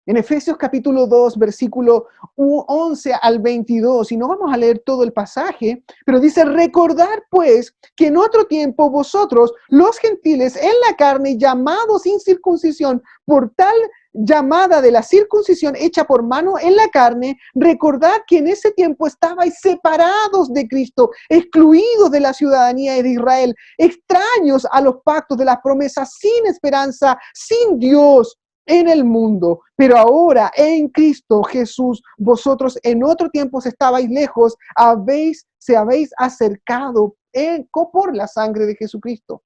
En Efesios capítulo 2, versículo 11 al 22, y no vamos a leer todo el pasaje, pero dice, recordad pues que en otro tiempo vosotros, los gentiles en la carne, llamados sin circuncisión, por tal llamada de la circuncisión hecha por mano en la carne, recordad que en ese tiempo estabais separados de Cristo, excluidos de la ciudadanía de Israel, extraños a los pactos de las promesas, sin esperanza, sin Dios en el mundo, pero ahora en Cristo Jesús, vosotros en otro tiempo estabais lejos, se habéis acercado por la sangre de Jesucristo.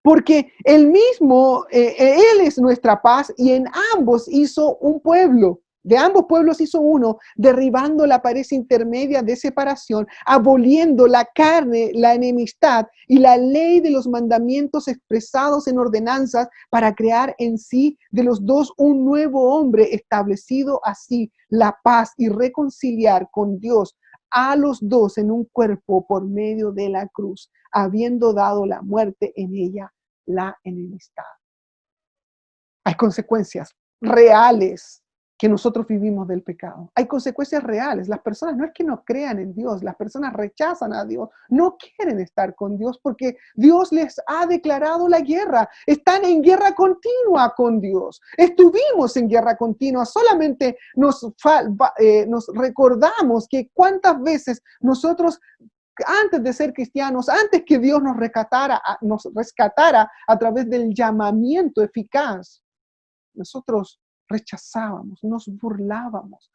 Porque Él mismo, Él es nuestra paz y en ambos hizo un pueblo. De ambos pueblos hizo uno, derribando la pared intermedia de separación, aboliendo la carne, la enemistad y la ley de los mandamientos expresados en ordenanzas para crear en sí de los dos un nuevo hombre, establecido así la paz y reconciliar con Dios a los dos en un cuerpo por medio de la cruz, habiendo dado la muerte en ella, la enemistad. Hay consecuencias reales que nosotros vivimos del pecado. Hay consecuencias reales. Las personas no es que no crean en Dios, las personas rechazan a Dios, no quieren estar con Dios porque Dios les ha declarado la guerra. Están en guerra continua con Dios. Estuvimos en guerra continua. Solamente nos recordamos que cuántas veces nosotros, antes de ser cristianos, antes que Dios nos rescatara a través del llamamiento eficaz, nosotros rechazábamos, nos burlábamos,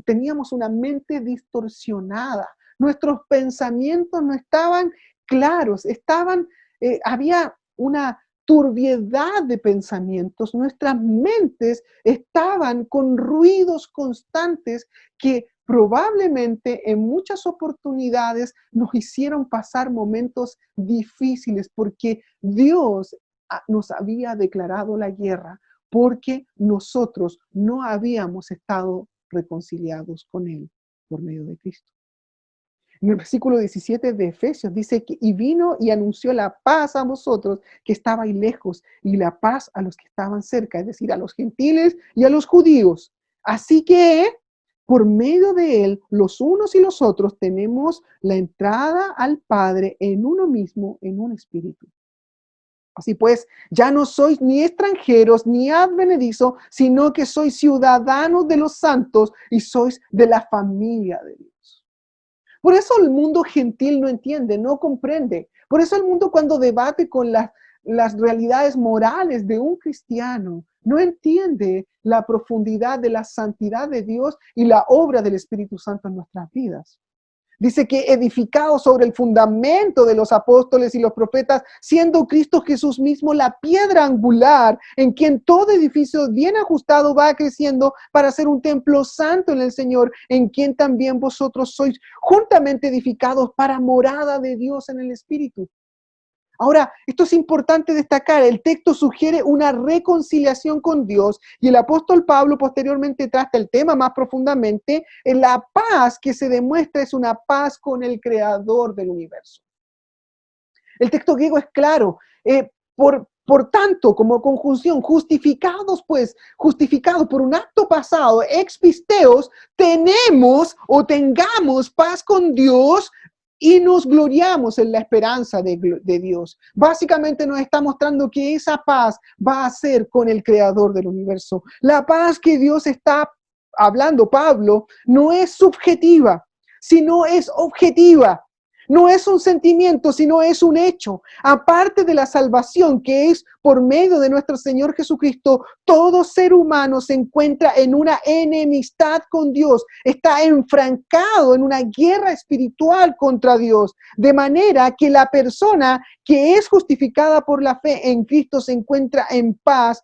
teníamos una mente distorsionada, nuestros pensamientos no estaban claros, había una turbiedad de pensamientos, nuestras mentes estaban con ruidos constantes que probablemente en muchas oportunidades nos hicieron pasar momentos difíciles porque Dios nos había declarado la guerra porque nosotros no habíamos estado reconciliados con Él por medio de Cristo. En el versículo 17 de Efesios dice que y vino y anunció la paz a vosotros que estabais lejos y la paz a los que estaban cerca, es decir, a los gentiles y a los judíos. Así que por medio de Él, los unos y los otros tenemos la entrada al Padre en uno mismo, en un espíritu. Así pues, ya no sois ni extranjeros ni advenedizos, sino que sois ciudadanos de los santos y sois de la familia de Dios. Por eso el mundo gentil no entiende, no comprende. Por eso el mundo cuando debate con las realidades morales de un cristiano, no entiende la profundidad de la santidad de Dios y la obra del Espíritu Santo en nuestras vidas. Dice que edificado sobre el fundamento de los apóstoles y los profetas, siendo Cristo Jesús mismo la piedra angular, en quien todo edificio bien ajustado va creciendo para ser un templo santo en el Señor, en quien también vosotros sois juntamente edificados para morada de Dios en el Espíritu. Ahora, esto es importante destacar, el texto sugiere una reconciliación con Dios y el apóstol Pablo posteriormente trata el tema más profundamente. En la paz que se demuestra es una paz con el creador del universo. El texto griego es claro, por tanto, como conjunción, justificados por un acto pasado, expisteos, tenemos o tengamos paz con Dios y nos gloriamos en la esperanza de Dios. Básicamente nos está mostrando que esa paz va a ser con el creador del universo. La paz que Dios está hablando, Pablo, no es subjetiva, sino es objetiva. No es un sentimiento, sino es un hecho. Aparte de la salvación que es por medio de nuestro Señor Jesucristo, todo ser humano se encuentra en una enemistad con Dios. Está enfrancado en una guerra espiritual contra Dios. De manera que la persona que es justificada por la fe en Cristo se encuentra en paz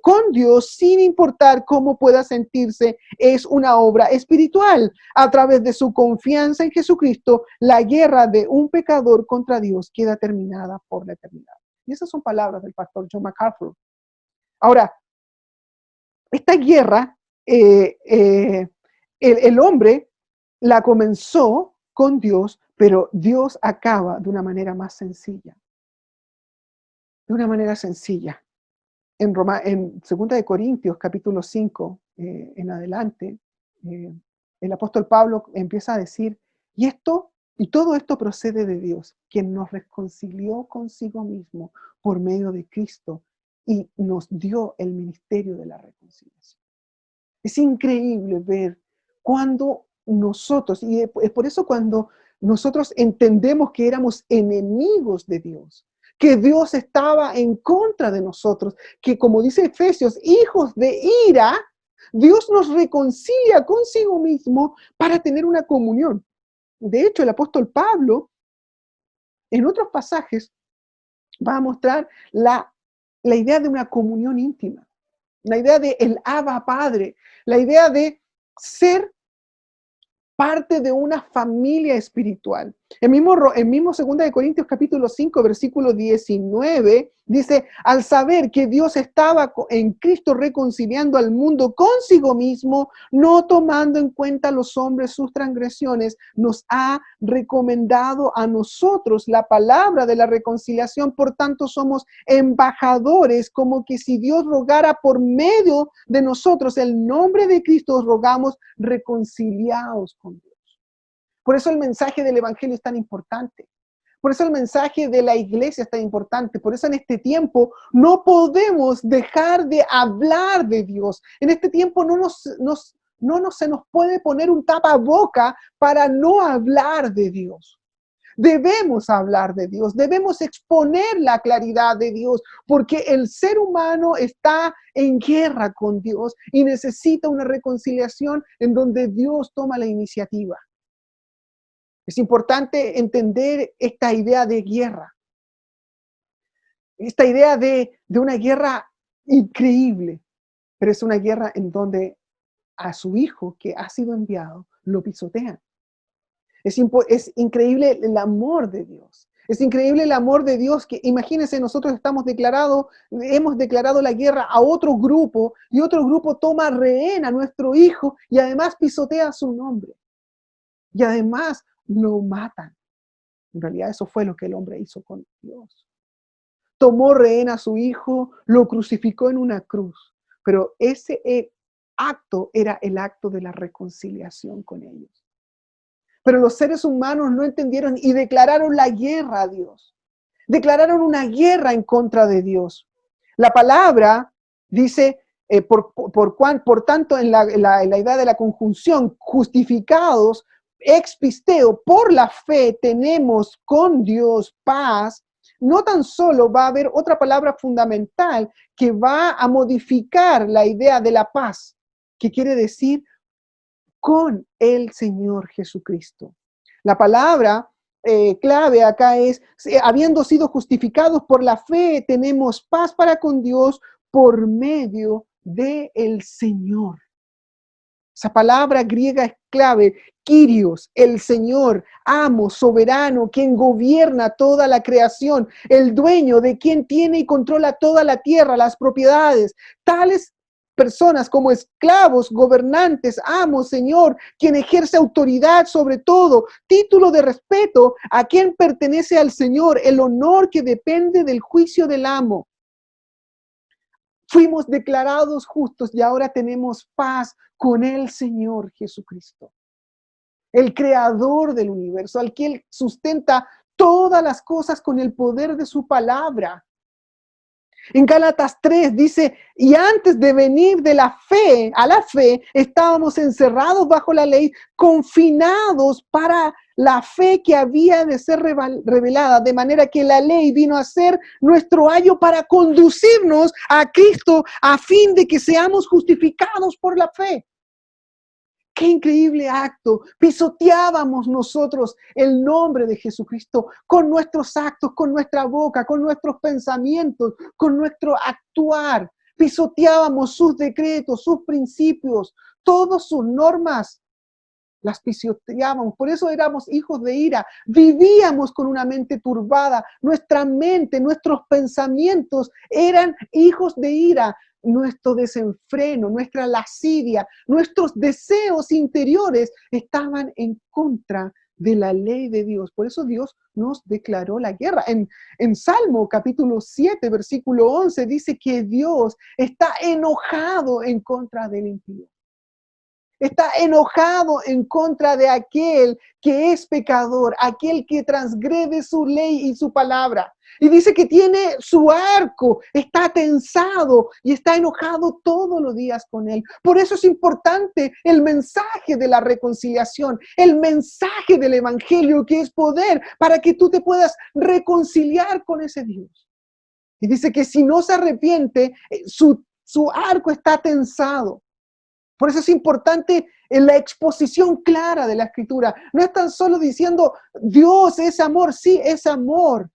con Dios sin importar cómo pueda sentirse. Es una obra espiritual. A través de su confianza en Jesucristo, la guerra de un pecador contra Dios queda terminada por la eternidad. Y esas son palabras del pastor John MacArthur. Ahora, esta guerra, el hombre la comenzó con Dios, pero Dios acaba de una manera más sencilla. De una manera sencilla. En 2 de Corintios, capítulo 5, en adelante, el apóstol Pablo empieza a decir, y todo esto procede de Dios, quien nos reconcilió consigo mismo por medio de Cristo y nos dio el ministerio de la reconciliación. Es increíble ver cuando nosotros, y es por eso cuando nosotros entendemos que éramos enemigos de Dios, que Dios estaba en contra de nosotros, que como dice Efesios, hijos de ira, Dios nos reconcilia consigo mismo para tener una comunión. De hecho, el apóstol Pablo, en otros pasajes, va a mostrar la idea de una comunión íntima, la idea de el Abba Padre, la idea de ser parte de una familia espiritual. El mismo 2 de Corintios capítulo 5, versículo 19, dice, al saber que Dios estaba en Cristo reconciliando al mundo consigo mismo, no tomando en cuenta a los hombres sus transgresiones, nos ha recomendado a nosotros la palabra de la reconciliación. Por tanto, somos embajadores, como que si Dios rogara por medio de nosotros el nombre de Cristo, os rogamos reconciliados con Dios. Por eso el mensaje del Evangelio es tan importante. Por eso el mensaje de la iglesia es tan importante. Por eso en este tiempo no podemos dejar de hablar de Dios. En este tiempo no se nos puede poner un tapaboca para no hablar de Dios. Debemos hablar de Dios, debemos exponer la claridad de Dios, porque el ser humano está en guerra con Dios y necesita una reconciliación en donde Dios toma la iniciativa. Es importante entender esta idea de guerra, esta idea de una guerra increíble, pero es una guerra en donde a su hijo que ha sido enviado lo pisotean. Es increíble el amor de Dios. Es increíble el amor de Dios que, imagínense, nosotros hemos declarado la guerra a otro grupo y otro grupo toma rehén a nuestro hijo y además pisotea su nombre. Y además lo matan. En realidad eso fue lo que el hombre hizo con Dios. Tomó rehén a su hijo, lo crucificó en una cruz. Pero ese acto era el acto de la reconciliación con ellos. Pero los seres humanos no entendieron y declararon la guerra a Dios. Declararon una guerra en contra de Dios. La palabra dice, por tanto, en la idea de la conjunción, justificados, ex pisteo, por la fe tenemos con Dios paz. No tan solo va a haber otra palabra fundamental que va a modificar la idea de la paz, que quiere decir con el Señor Jesucristo. La palabra clave acá es, habiendo sido justificados por la fe, tenemos paz para con Dios por medio del Señor. Esa palabra griega es clave, Kyrios, el Señor, amo, soberano, quien gobierna toda la creación, el dueño de quien tiene y controla toda la tierra, las propiedades, tales personas como esclavos, gobernantes, amos, Señor, quien ejerce autoridad sobre todo, título de respeto a quien pertenece al Señor, el honor que depende del juicio del amo. Fuimos declarados justos y ahora tenemos paz con el Señor Jesucristo, el creador del universo, al que Él sustenta todas las cosas con el poder de su palabra. En Gálatas 3 dice, y antes de venir de la fe a la fe, estábamos encerrados bajo la ley, confinados para la fe que había de ser revelada, de manera que la ley vino a ser nuestro ayo para conducirnos a Cristo a fin de que seamos justificados por la fe. ¡Qué increíble acto! Pisoteábamos nosotros el nombre de Jesucristo con nuestros actos, con nuestra boca, con nuestros pensamientos, con nuestro actuar. Pisoteábamos sus decretos, sus principios, todas sus normas. Las pisoteábamos, por eso éramos hijos de ira. Vivíamos con una mente turbada. Nuestra mente, nuestros pensamientos eran hijos de ira. Nuestro desenfreno, nuestra lascivia, nuestros deseos interiores estaban en contra de la ley de Dios. Por eso Dios nos declaró la guerra. En Salmo capítulo 7, versículo 11, dice que Dios está enojado en contra del impío. Está enojado en contra de aquel que es pecador, aquel que transgrede su ley y su palabra. Y dice que tiene su arco, está tensado y está enojado todos los días con él. Por eso es importante el mensaje de la reconciliación, el mensaje del evangelio que es poder para que tú te puedas reconciliar con ese Dios. Y dice que si no se arrepiente, su arco está tensado. Por eso es importante en la exposición clara de la Escritura. No es tan solo diciendo, Dios es amor, sí, es amor.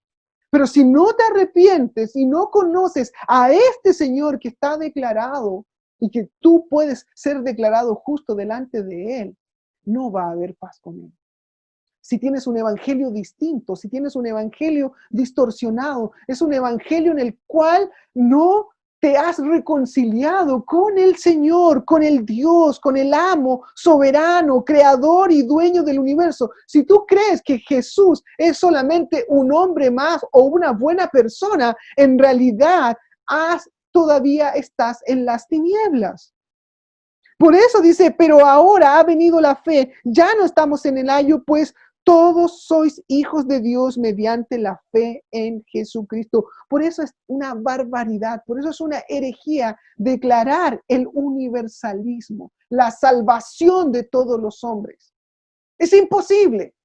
Pero si no te arrepientes y no conoces a este Señor que está declarado y que tú puedes ser declarado justo delante de Él, no va a haber paz con Él. si tienes un evangelio distinto, si tienes un evangelio distorsionado. Es un evangelio en el cual no te has reconciliado con el Señor, con el Dios, con el amo, soberano, creador y dueño del universo. Si tú crees que Jesús es solamente un hombre más o una buena persona, en realidad todavía estás en las tinieblas. Por eso dice, pero ahora ha venido la fe, ya no estamos en el ayo, pues todos sois hijos de Dios mediante la fe en Jesucristo. Por eso es una barbaridad, por eso es una herejía declarar el universalismo, la salvación de todos los hombres. Es imposible.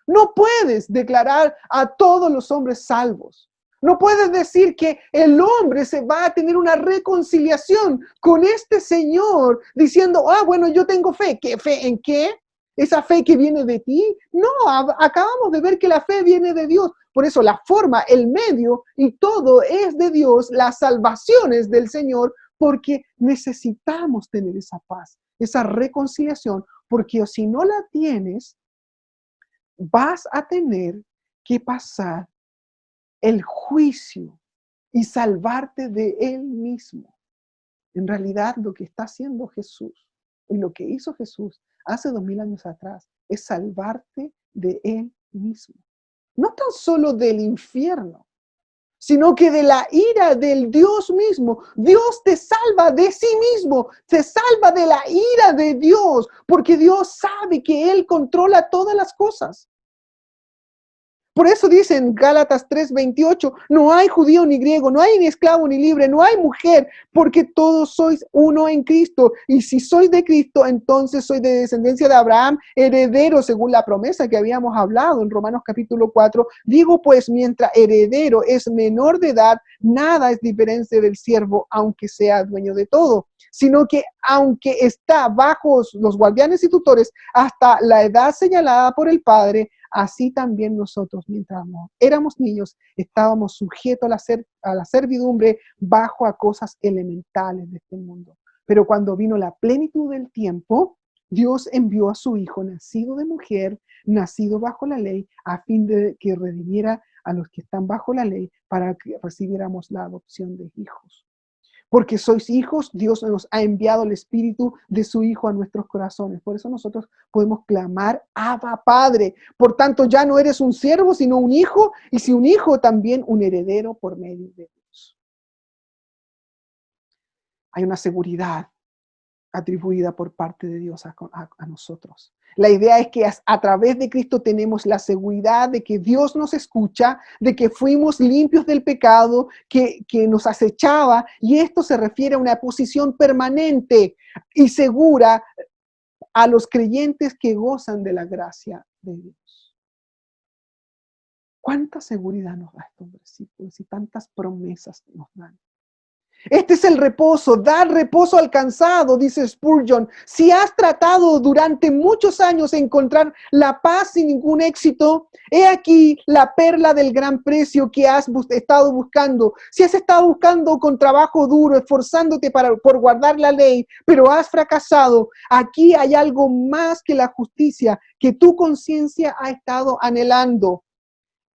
No puedes declarar a todos los hombres salvos. No puedes decir que el hombre se va a tener una reconciliación con este Señor diciendo, bueno, yo tengo fe. ¿Qué fe en qué? ¿Esa fe que viene de ti? No, acabamos de ver que la fe viene de Dios. Por eso la forma, el medio y todo es de Dios, la salvación es del Señor, porque necesitamos tener esa paz, esa reconciliación, porque si no la tienes, vas a tener que pasar el juicio y salvarte de él mismo. En realidad, lo que está haciendo Jesús y lo que hizo Jesús hace 2000 años atrás es salvarte de él mismo. No tan solo del infierno, sino que de la ira del Dios mismo. Dios te salva de sí mismo, te salva de la ira de Dios, porque Dios sabe que Él controla todas las cosas. Por eso dice en Gálatas 3:28, no hay judío ni griego, no hay ni esclavo ni libre, no hay mujer, porque todos sois uno en Cristo. Y si sois de Cristo, entonces sois de descendencia de Abraham, heredero según la promesa que habíamos hablado en Romanos capítulo 4. Digo pues, mientras heredero es menor de edad, nada es diferente del siervo, aunque sea dueño de todo, sino que aunque está bajo los guardianes y tutores hasta la edad señalada por el Padre, así también nosotros, mientras éramos niños, estábamos sujetos a la servidumbre bajo a cosas elementales de este mundo. Pero cuando vino la plenitud del tiempo, Dios envió a su Hijo, nacido de mujer, nacido bajo la ley, a fin de que redimiera a los que están bajo la ley, para que recibiéramos la adopción de hijos. Porque sois hijos, Dios nos ha enviado el Espíritu de su Hijo a nuestros corazones. Por eso nosotros podemos clamar, Abba, Padre. Por tanto, ya no eres un siervo, sino un hijo, y si un hijo, también un heredero por medio de Dios. Hay una seguridad atribuida por parte de Dios a nosotros. La idea es que a través de Cristo tenemos la seguridad de que Dios nos escucha, de que fuimos limpios del pecado, que nos acechaba, y esto se refiere a una posición permanente y segura a los creyentes que gozan de la gracia de Dios. ¿Cuánta seguridad nos da estos versículos y tantas promesas nos dan? Este es el reposo, dar reposo al cansado, dice Spurgeon. Si has tratado durante muchos años de encontrar la paz sin ningún éxito, he aquí la perla del gran precio que has estado buscando. Si has estado buscando con trabajo duro, esforzándote por guardar la ley, pero has fracasado, aquí hay algo más que la justicia que tu conciencia ha estado anhelando.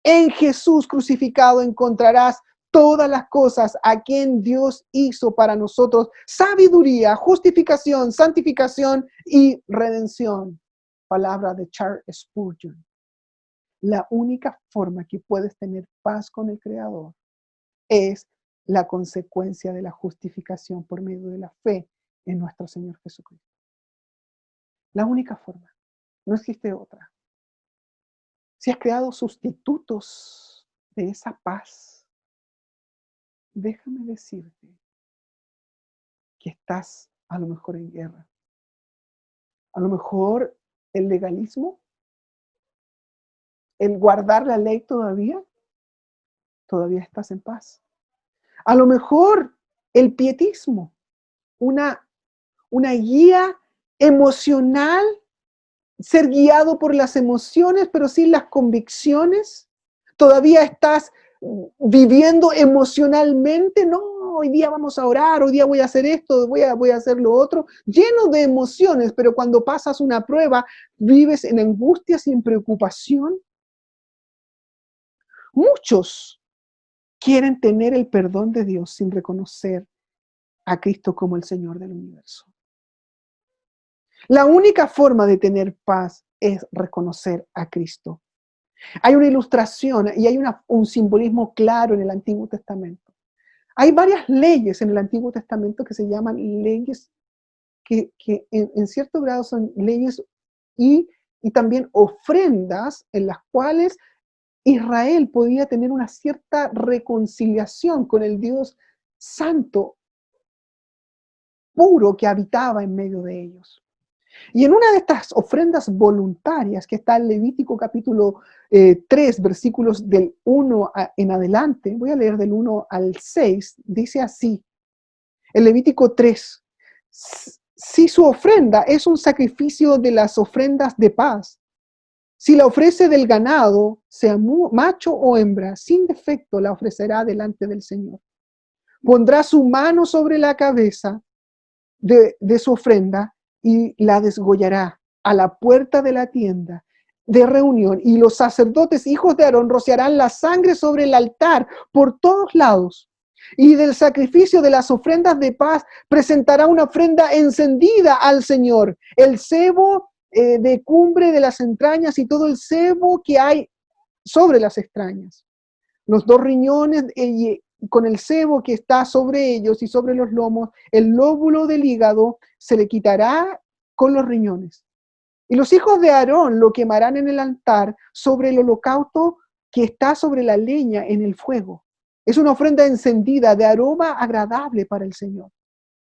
En Jesús crucificado encontrarás todas las cosas a quien Dios hizo para nosotros sabiduría, justificación, santificación y redención. Palabra de Charles Spurgeon. La única forma que puedes tener paz con el Creador es la consecuencia de la justificación por medio de la fe en nuestro Señor Jesucristo. La única forma. No existe otra. Si has creado sustitutos de esa paz, déjame decirte que estás a lo mejor en guerra. A lo mejor el legalismo, el guardar la ley todavía estás en paz. A lo mejor el pietismo, una guía emocional, ser guiado por las emociones, pero sin las convicciones. Todavía estás viviendo emocionalmente. No, hoy día vamos a orar, hoy día voy a hacer esto, voy a hacer lo otro, lleno de emociones, pero cuando pasas una prueba, vives en angustias y en preocupación. Muchos quieren tener el perdón de Dios sin reconocer a Cristo como el Señor del universo. La única forma de tener paz es reconocer a Cristo. Hay una ilustración y hay un simbolismo claro en el Antiguo Testamento. Hay varias leyes en el Antiguo Testamento que se llaman leyes que en cierto grado son leyes y también ofrendas en las cuales Israel podía tener una cierta reconciliación con el Dios santo, puro, que habitaba en medio de ellos. Y en una de estas ofrendas voluntarias que está en Levítico capítulo 3, versículos del 1 en adelante, voy a leer del 1 al 6, dice así, en Levítico 3, si su ofrenda es un sacrificio de las ofrendas de paz, si la ofrece del ganado, sea macho o hembra, sin defecto la ofrecerá delante del Señor. Pondrá su mano sobre la cabeza de su ofrenda y la desgollará a la puerta de la tienda de reunión, y los sacerdotes, hijos de Aarón, rociarán la sangre sobre el altar por todos lados. Y del sacrificio de las ofrendas de paz presentará una ofrenda encendida al Señor, el sebo de cumbre de las entrañas y todo el sebo que hay sobre las extrañas. Los 2 riñones con el sebo que está sobre ellos y sobre los lomos, el lóbulo del hígado se le quitará con los riñones. Y los hijos de Aarón lo quemarán en el altar sobre el holocausto que está sobre la leña en el fuego. Es una ofrenda encendida de aroma agradable para el Señor.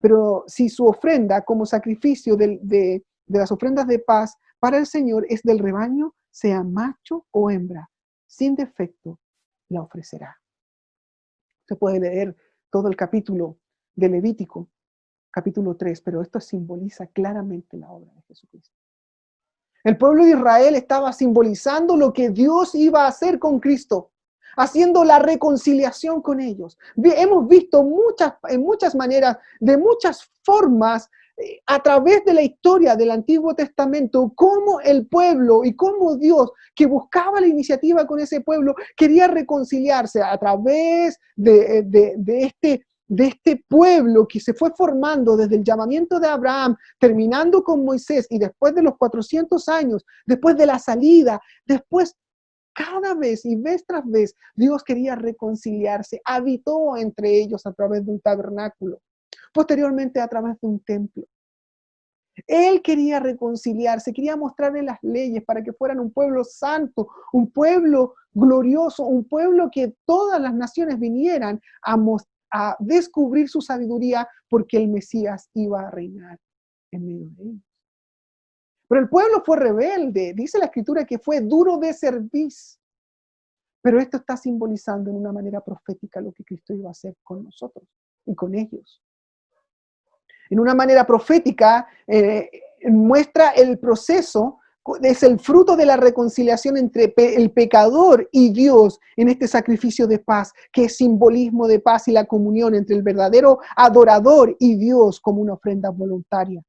Pero si su ofrenda como sacrificio de las ofrendas de paz para el Señor es del rebaño, sea macho o hembra, sin defecto la ofrecerá. Se puede leer todo el capítulo de Levítico, capítulo 3, pero esto simboliza claramente la obra de Jesucristo. El pueblo de Israel estaba simbolizando lo que Dios iba a hacer con Cristo, haciendo la reconciliación con ellos. Hemos visto en muchas maneras, de muchas formas, a través de la historia del Antiguo Testamento, cómo el pueblo y cómo Dios, que buscaba la iniciativa con ese pueblo, quería reconciliarse a través de este pueblo que se fue formando desde el llamamiento de Abraham, terminando con Moisés, y después de los 400 años, después de la salida, después cada vez y vez tras vez, Dios quería reconciliarse, habitó entre ellos a través de un tabernáculo, posteriormente a través de un templo. Él quería reconciliarse, quería mostrarle las leyes para que fueran un pueblo santo, un pueblo glorioso, un pueblo que todas las naciones vinieran a descubrir su sabiduría, porque el Mesías iba a reinar en medio de ellos. Pero el pueblo fue rebelde, dice la Escritura que fue duro de cerviz. Pero esto está simbolizando en una manera profética lo que Cristo iba a hacer con nosotros y con ellos. En una manera profética muestra el proceso, es el fruto de la reconciliación entre el pecador y Dios en este sacrificio de paz, que es simbolismo de paz y la comunión entre el verdadero adorador y Dios como una ofrenda voluntaria.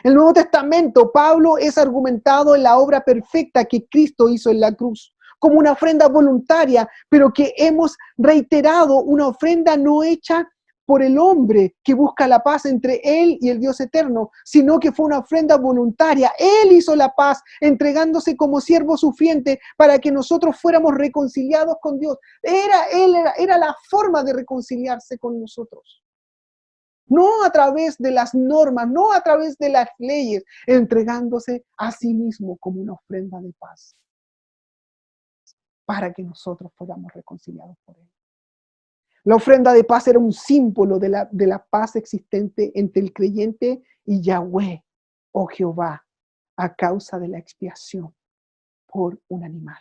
En el Nuevo Testamento, Pablo es argumentado en la obra perfecta que Cristo hizo en la cruz, como una ofrenda voluntaria, pero que hemos reiterado, una ofrenda no hecha por el hombre que busca la paz entre él y el Dios eterno, sino que fue una ofrenda voluntaria. Él hizo la paz, entregándose como siervo sufriente para que nosotros fuéramos reconciliados con Dios. Era la forma de reconciliarse con nosotros. No a través de las normas, no a través de las leyes, entregándose a sí mismo como una ofrenda de paz, para que nosotros fuéramos reconciliados por Él. La ofrenda de paz era un símbolo de la paz existente entre el creyente y Yahweh, o Jehová, a causa de la expiación por un animal.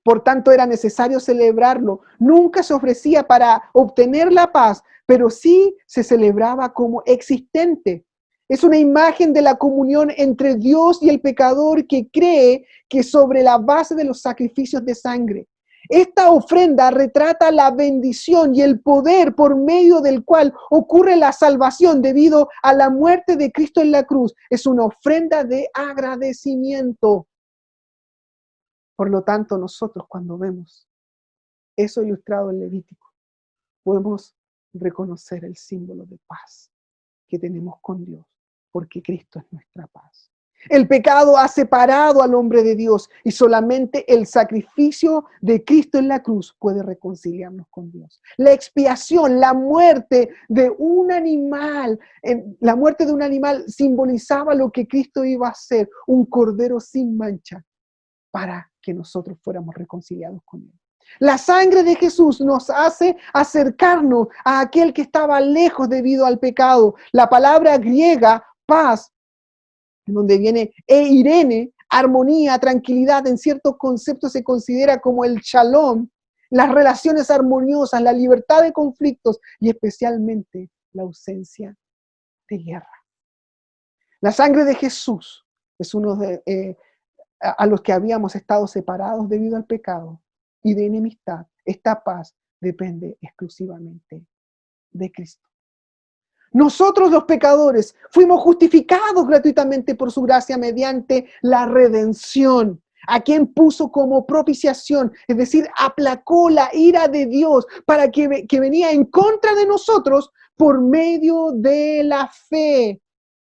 Por tanto, era necesario celebrarlo. Nunca se ofrecía para obtener la paz, pero sí se celebraba como existente. Es una imagen de la comunión entre Dios y el pecador que cree que sobre la base de los sacrificios de sangre, Esta ofrenda retrata la bendición y el poder por medio del cual ocurre la salvación debido a la muerte de Cristo en la cruz. Es una ofrenda de agradecimiento. Por lo tanto, nosotros cuando vemos eso ilustrado en Levítico, podemos reconocer el símbolo de paz que tenemos con Dios, porque Cristo es nuestra paz. El pecado ha separado al hombre de Dios y solamente el sacrificio de Cristo en la cruz puede reconciliarnos con Dios. La expiación, la muerte de un animal simbolizaba lo que Cristo iba a hacer, un cordero sin mancha, para que nosotros fuéramos reconciliados con Él. La sangre de Jesús nos hace acercarnos a aquel que estaba lejos debido al pecado. La palabra griega, paz, donde viene eirene, armonía, tranquilidad, en ciertos conceptos se considera como el shalom, las relaciones armoniosas, la libertad de conflictos y especialmente la ausencia de guerra. La sangre de Jesús es uno de a los que habíamos estado separados debido al pecado y de enemistad. Esta paz depende exclusivamente de Cristo. Nosotros los pecadores fuimos justificados gratuitamente por su gracia mediante la redención, a quien puso como propiciación, es decir, aplacó la ira de Dios para que venía en contra de nosotros por medio de la fe.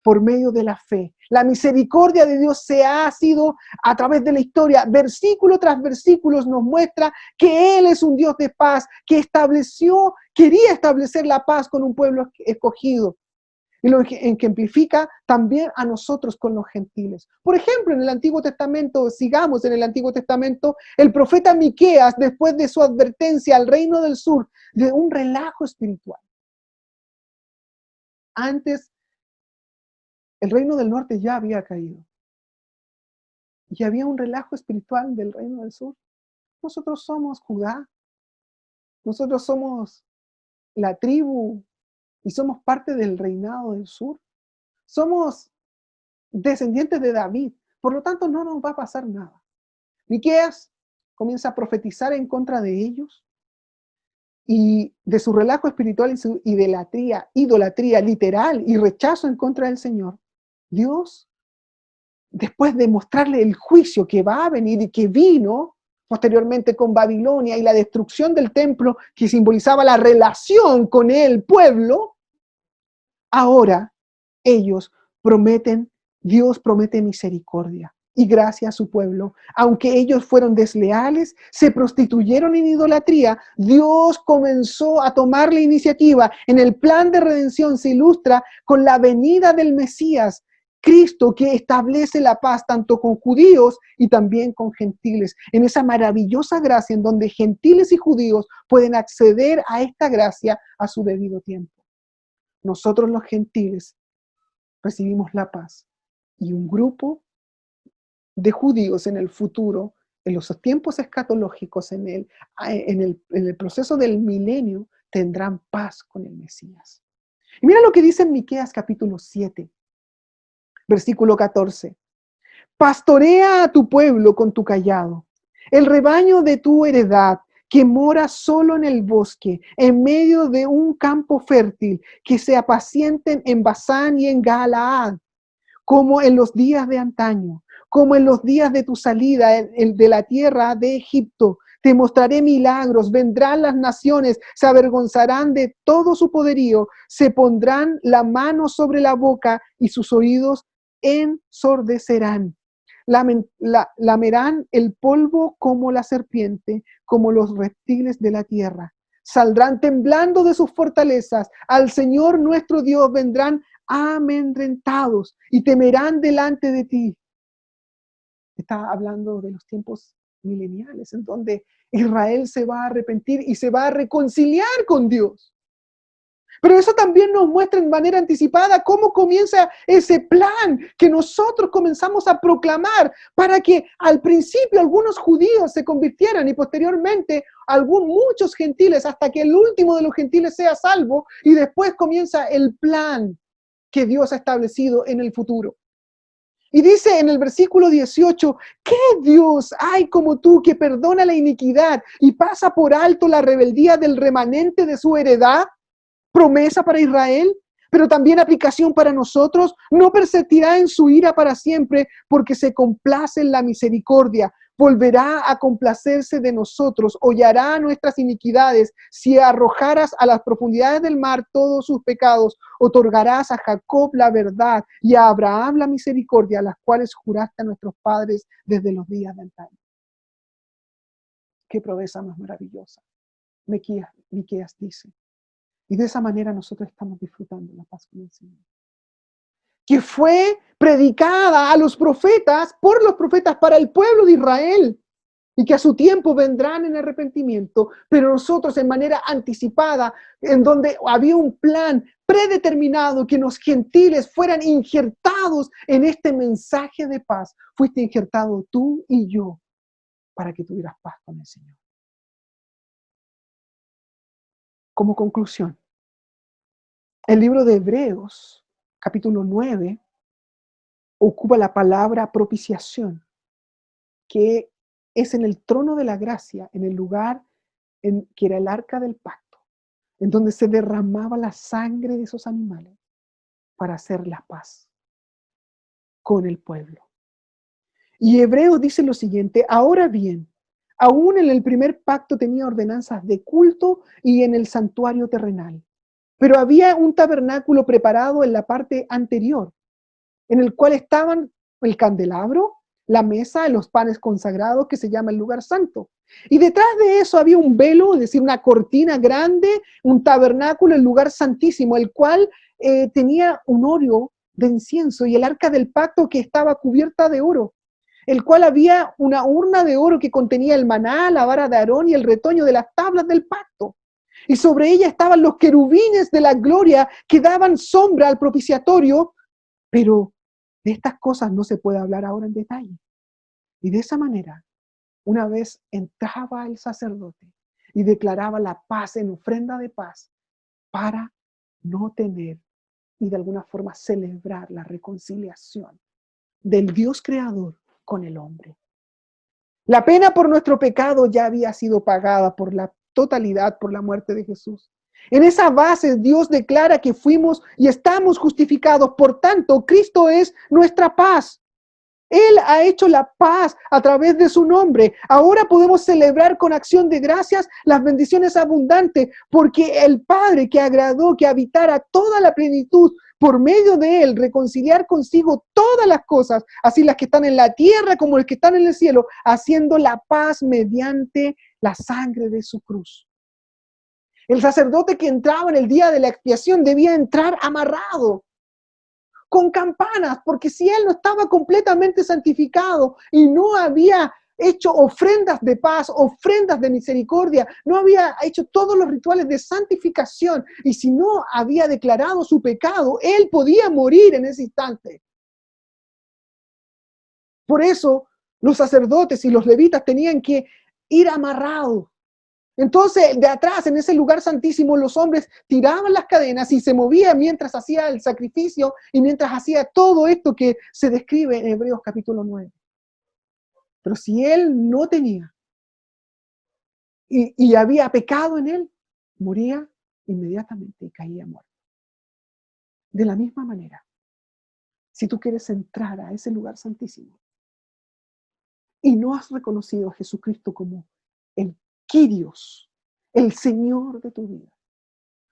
Por medio de la fe. La misericordia de Dios se ha sido a través de la historia, versículo tras versículo nos muestra que Él es un Dios de paz, que quería establecer la paz con un pueblo escogido. Y lo ejemplifica también a nosotros con los gentiles. Por ejemplo, en el Antiguo Testamento, sigamos en el Antiguo Testamento, el profeta Miqueas, después de su advertencia al reino del sur, de un relajo espiritual. Antes, el reino del norte ya había caído. Y había un relajo espiritual del reino del sur. Nosotros somos Judá. Nosotros somos la tribu y somos parte del reinado del sur. Somos descendientes de David. Por lo tanto, no nos va a pasar nada. Miqueas comienza a profetizar en contra de ellos y de su relajo espiritual y su idolatría literal y rechazo en contra del Señor. Dios, después de mostrarle el juicio que va a venir y que vino posteriormente con Babilonia y la destrucción del templo que simbolizaba la relación con el pueblo, ahora Dios promete misericordia y gracia a su pueblo. Aunque ellos fueron desleales, se prostituyeron en idolatría, Dios comenzó a tomar la iniciativa. En el plan de redención se ilustra con la venida del Mesías, Cristo, que establece la paz tanto con judíos y también con gentiles. En esa maravillosa gracia en donde gentiles y judíos pueden acceder a esta gracia a su debido tiempo. Nosotros los gentiles recibimos la paz y un grupo de judíos en el futuro, en los tiempos escatológicos, en el proceso del milenio, tendrán paz con el Mesías. Y mira lo que dice en Miqueas capítulo 7. Versículo 14. Pastorea a tu pueblo con tu cayado, el rebaño de tu heredad, que mora solo en el bosque, en medio de un campo fértil, que se apacienten en Basán y en Galaad, como en los días de antaño, como en los días de tu salida de la tierra de Egipto. Te mostraré milagros, vendrán las naciones, se avergonzarán de todo su poderío, se pondrán la mano sobre la boca y sus oídos ensordecerán. Lamerán el polvo como la serpiente, como los reptiles de la tierra. Saldrán temblando de sus fortalezas. Al Señor nuestro Dios vendrán amedrentados y temerán delante de ti. Está hablando de los tiempos mileniales, en donde Israel se va a arrepentir y se va a reconciliar con Dios. Pero eso también nos muestra en manera anticipada cómo comienza ese plan que nosotros comenzamos a proclamar para que al principio algunos judíos se convirtieran y posteriormente muchos gentiles, hasta que el último de los gentiles sea salvo, y después comienza el plan que Dios ha establecido en el futuro. Y dice en el versículo 18, ¿qué Dios hay como tú que perdona la iniquidad y pasa por alto la rebeldía del remanente de su heredad? Promesa para Israel, pero también aplicación para nosotros. No persistirá en su ira para siempre, porque se complace en la misericordia. Volverá a complacerse de nosotros, hollará nuestras iniquidades. Si arrojaras a las profundidades del mar todos sus pecados, otorgarás a Jacob la verdad y a Abraham la misericordia, las cuales juraste a nuestros padres desde los días de antaño. Qué promesa más maravillosa. Miqueas dice. Y de esa manera nosotros estamos disfrutando la paz con el Señor, que fue predicada a los profetas, por los profetas, para el pueblo de Israel, y que a su tiempo vendrán en arrepentimiento, pero nosotros en manera anticipada, en donde había un plan predeterminado, que los gentiles fueran injertados en este mensaje de paz. Fuiste injertado tú y yo para que tuvieras paz con el Señor. Como conclusión, el libro de Hebreos, capítulo 9, ocupa la palabra propiciación, que es en el trono de la gracia, en el lugar que era el arca del pacto, en donde se derramaba la sangre de esos animales para hacer la paz con el pueblo. Y Hebreos dice lo siguiente: ahora bien, aún en el primer pacto tenía ordenanzas de culto y en el santuario terrenal, pero había un tabernáculo preparado en la parte anterior, en el cual estaban el candelabro, la mesa, los panes consagrados, que se llama el lugar santo. Y detrás de eso había un velo, es decir, una cortina grande, un tabernáculo, el lugar santísimo, el cual tenía un óleo de incienso y el arca del pacto, que estaba cubierta de oro, el cual había una urna de oro que contenía el maná, la vara de Aarón y el retoño de las tablas del pacto. Y sobre ella estaban los querubines de la gloria que daban sombra al propiciatorio, pero de estas cosas no se puede hablar ahora en detalle. Y de esa manera, una vez entraba el sacerdote y declaraba la paz en ofrenda de paz, para no tener y de alguna forma celebrar la reconciliación del Dios creador con el hombre. La pena por nuestro pecado ya había sido pagada por la totalidad, por la muerte de Jesús. En esa base Dios declara que fuimos y estamos justificados. Por tanto, Cristo es nuestra paz. Él ha hecho la paz a través de su nombre. Ahora podemos celebrar con acción de gracias las bendiciones abundantes, porque el Padre, que agradó que habitara toda la plenitud por medio de Él, reconciliar consigo todas las cosas, así las que están en la tierra como las que están en el cielo, haciendo la paz mediante la sangre de su cruz. El sacerdote que entraba en el día de la expiación debía entrar amarrado con campanas, porque si él no estaba completamente santificado y no había hecho ofrendas de paz, ofrendas de misericordia, no había hecho todos los rituales de santificación, y si no había declarado su pecado, él podía morir en ese instante. Por eso los sacerdotes y los levitas tenían que ir amarrados. Entonces, de atrás, en ese lugar santísimo, los hombres tiraban las cadenas y se movían mientras hacía el sacrificio y mientras hacía todo esto que se describe en Hebreos capítulo 9. Pero si él no tenía y había pecado en él, moría inmediatamente y caía muerto. De la misma manera, si tú quieres entrar a ese lugar santísimo y no has reconocido a Jesucristo como el Kyrios, el Señor de tu vida,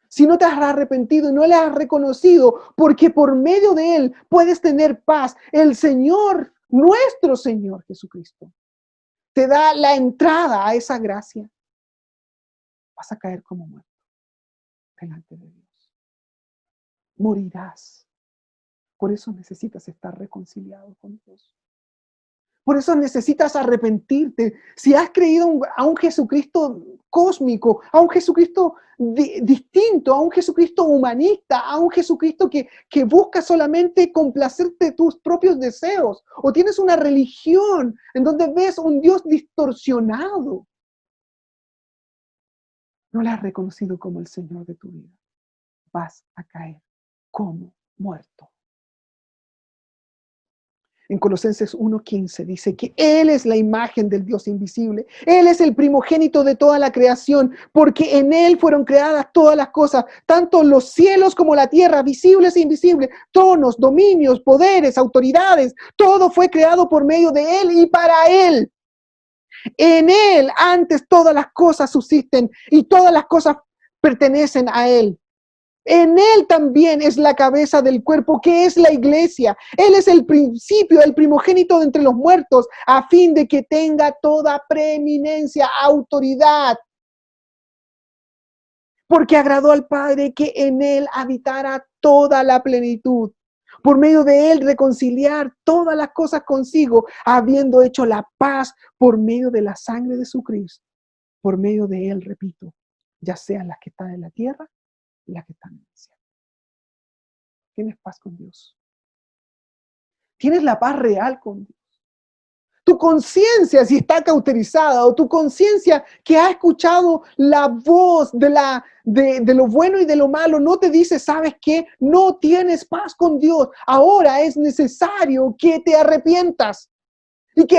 si no te has arrepentido y no le has reconocido, porque por medio de Él puedes tener paz, el Señor, nuestro Señor Jesucristo, te da la entrada a esa gracia, vas a caer como muerto delante de Dios. Morirás. Por eso necesitas estar reconciliado con Dios. Por eso necesitas arrepentirte. Si has creído a un Jesucristo cósmico, a un Jesucristo distinto, a un Jesucristo humanista, a un Jesucristo que busca solamente complacerte tus propios deseos, o tienes una religión en donde ves un Dios distorsionado, no le has reconocido como el Señor de tu vida, vas a caer como muerto. En Colosenses 1:15 dice que Él es la imagen del Dios invisible. Él es el primogénito de toda la creación, porque en Él fueron creadas todas las cosas, tanto los cielos como la tierra, visibles e invisibles, tronos, dominios, poderes, autoridades. Todo fue creado por medio de Él y para Él. En Él antes todas las cosas subsisten y todas las cosas pertenecen a Él. En Él también es la cabeza del cuerpo, que es la iglesia. Él es el principio, el primogénito de entre los muertos, a fin de que tenga toda preeminencia, autoridad. Porque agradó al Padre que en Él habitara toda la plenitud. Por medio de Él reconciliar todas las cosas consigo, habiendo hecho la paz por medio de la sangre de su Cristo. Por medio de Él, repito, ya sean las que están en la tierra, las que están en el cielo. Tienes paz con Dios. Tienes la paz real con Dios. Tu conciencia, si está cauterizada, o tu conciencia que ha escuchado la voz de lo bueno y de lo malo, no te dice, ¿sabes qué? No tienes paz con Dios. Ahora es necesario que te arrepientas y que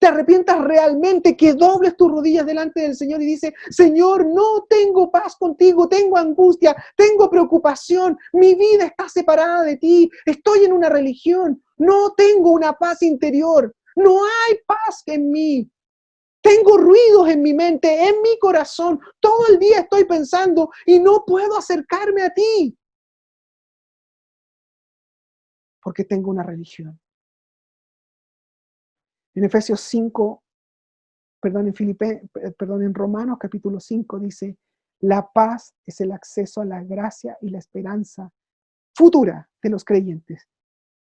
te arrepientas realmente, que dobles tus rodillas delante del Señor y dices, Señor, no tengo paz contigo, tengo angustia, tengo preocupación, mi vida está separada de ti, estoy en una religión, no tengo una paz interior, no hay paz en mí. Tengo ruidos en mi mente, en mi corazón, todo el día estoy pensando y no puedo acercarme a ti. Porque tengo una religión. En Efesios 5, en Romanos capítulo 5 dice, la paz es el acceso a la gracia y la esperanza futura de los creyentes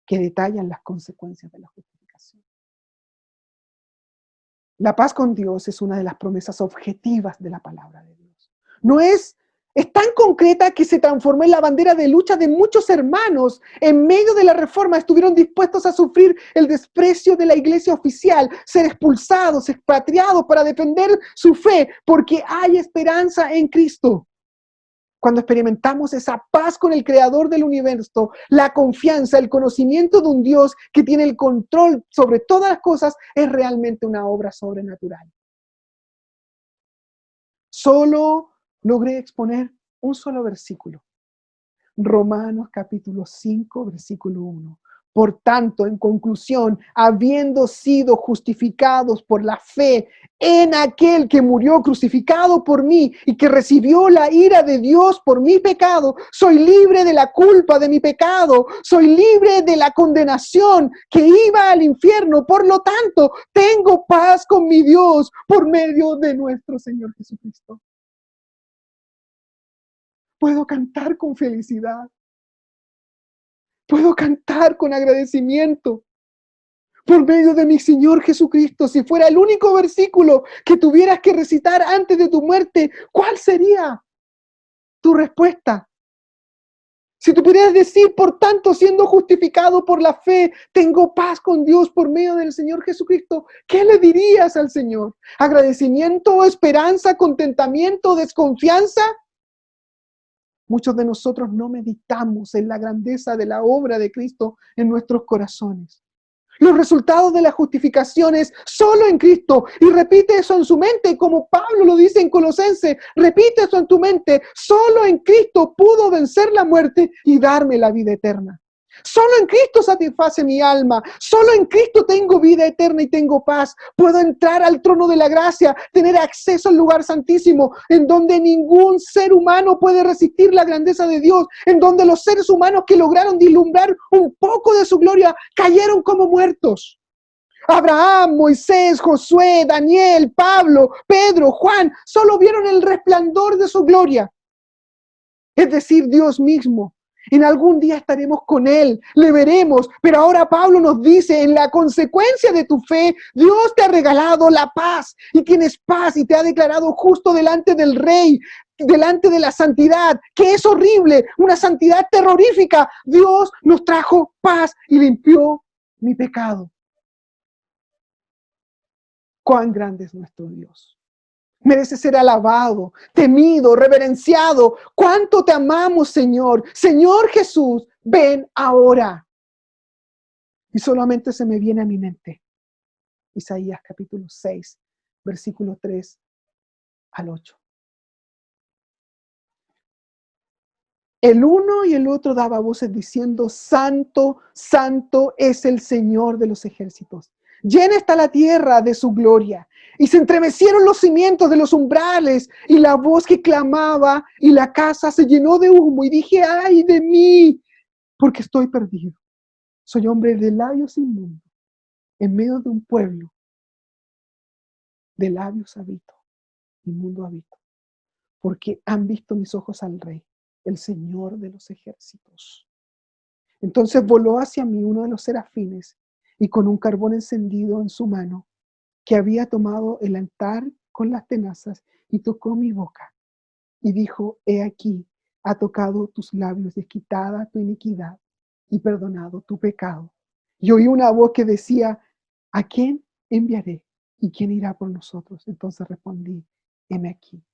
que detallan las consecuencias de la justificación. La paz con Dios es una de las promesas objetivas de la palabra de Dios. Es tan concreta que se transformó en la bandera de lucha de muchos hermanos. En medio de la reforma estuvieron dispuestos a sufrir el desprecio de la iglesia oficial, ser expulsados, expatriados para defender su fe, porque hay esperanza en Cristo. Cuando experimentamos esa paz con el Creador del universo, la confianza, el conocimiento de un Dios que tiene el control sobre todas las cosas, es realmente una obra sobrenatural. Solo logré exponer un solo versículo. Romanos capítulo 5, versículo 1. Por tanto, en conclusión, habiendo sido justificados por la fe en aquel que murió crucificado por mí y que recibió la ira de Dios por mi pecado, soy libre de la culpa de mi pecado, soy libre de la condenación que iba al infierno. Por lo tanto, tengo paz con mi Dios por medio de nuestro Señor Jesucristo. Puedo cantar con felicidad. Puedo cantar con agradecimiento por medio de mi Señor Jesucristo. Si fuera el único versículo que tuvieras que recitar antes de tu muerte, ¿cuál sería tu respuesta? Si tú pudieras decir, por tanto, siendo justificado por la fe, tengo paz con Dios por medio del Señor Jesucristo, ¿qué le dirías al Señor? ¿Agradecimiento, esperanza, contentamiento, desconfianza? Muchos de nosotros no meditamos en la grandeza de la obra de Cristo en nuestros corazones. Los resultados de la justificación es solo en Cristo. Y repite eso en su mente, como Pablo lo dice en Colosenses. Repite eso en tu mente. Solo en Cristo pudo vencer la muerte y darme la vida eterna. Solo en Cristo satisface mi alma. Solo en Cristo tengo vida eterna y tengo paz. Puedo entrar al trono de la gracia, tener acceso al lugar santísimo, en donde ningún ser humano puede resistir la grandeza de Dios, en donde los seres humanos que lograron vislumbrar un poco de su gloria cayeron como muertos. Abraham, Moisés, Josué, Daniel, Pablo, Pedro, Juan, solo vieron el resplandor de su gloria. Es decir, Dios mismo. En algún día estaremos con Él, le veremos, pero ahora Pablo nos dice, en la consecuencia de tu fe, Dios te ha regalado la paz y tienes paz y te ha declarado justo delante del Rey, delante de la santidad, que es horrible, una santidad terrorífica. Dios nos trajo paz y limpió mi pecado. Cuán grande es nuestro Dios. Merece ser alabado, temido, reverenciado. ¿Cuánto te amamos, Señor? Señor Jesús, ven ahora. Y solamente se me viene a mi mente Isaías capítulo 6, versículo 3 al 8. El uno y el otro daba voces diciendo: Santo, santo es el Señor de los ejércitos. Llena está la tierra de su gloria. Y se entremecieron los cimientos de los umbrales, y la voz que clamaba, y la casa se llenó de humo. Y dije: ¡ay de mí! Porque estoy perdido. Soy hombre de labios inmundos, en medio de un pueblo de labios habito, inmundo habito. Porque han visto mis ojos al Rey, el Señor de los ejércitos. Entonces voló hacia mí uno de los serafines, y con un carbón encendido en su mano, que había tomado el altar con las tenazas, y tocó mi boca, y dijo: he aquí, ha tocado tus labios, y es quitada tu iniquidad, y perdonado tu pecado. Y oí una voz que decía: ¿a quién enviaré? ¿Y quién irá por nosotros? Entonces respondí: heme aquí,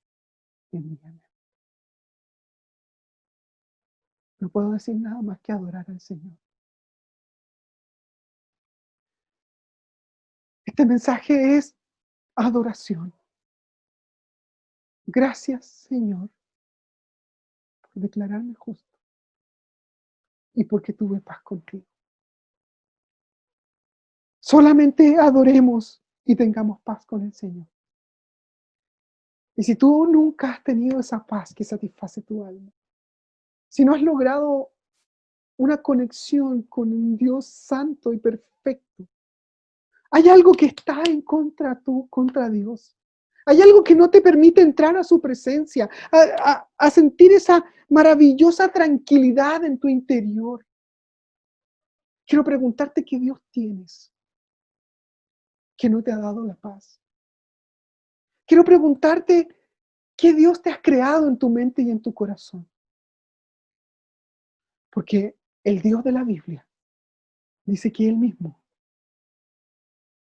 envíame. No puedo decir nada más que adorar al Señor. Este mensaje es adoración. Gracias, Señor, por declararme justo y porque tuve paz contigo. Solamente adoremos y tengamos paz con el Señor. Y si tú nunca has tenido esa paz que satisface tu alma, si no has logrado una conexión con un Dios santo y perfecto, hay algo que está en contra Dios. Hay algo que no te permite entrar a su presencia, a sentir esa maravillosa tranquilidad en tu interior. Quiero preguntarte: ¿qué Dios tienes que no te ha dado la paz? Quiero preguntarte: ¿qué Dios te has creado en tu mente y en tu corazón? Porque el Dios de la Biblia dice que Él mismo,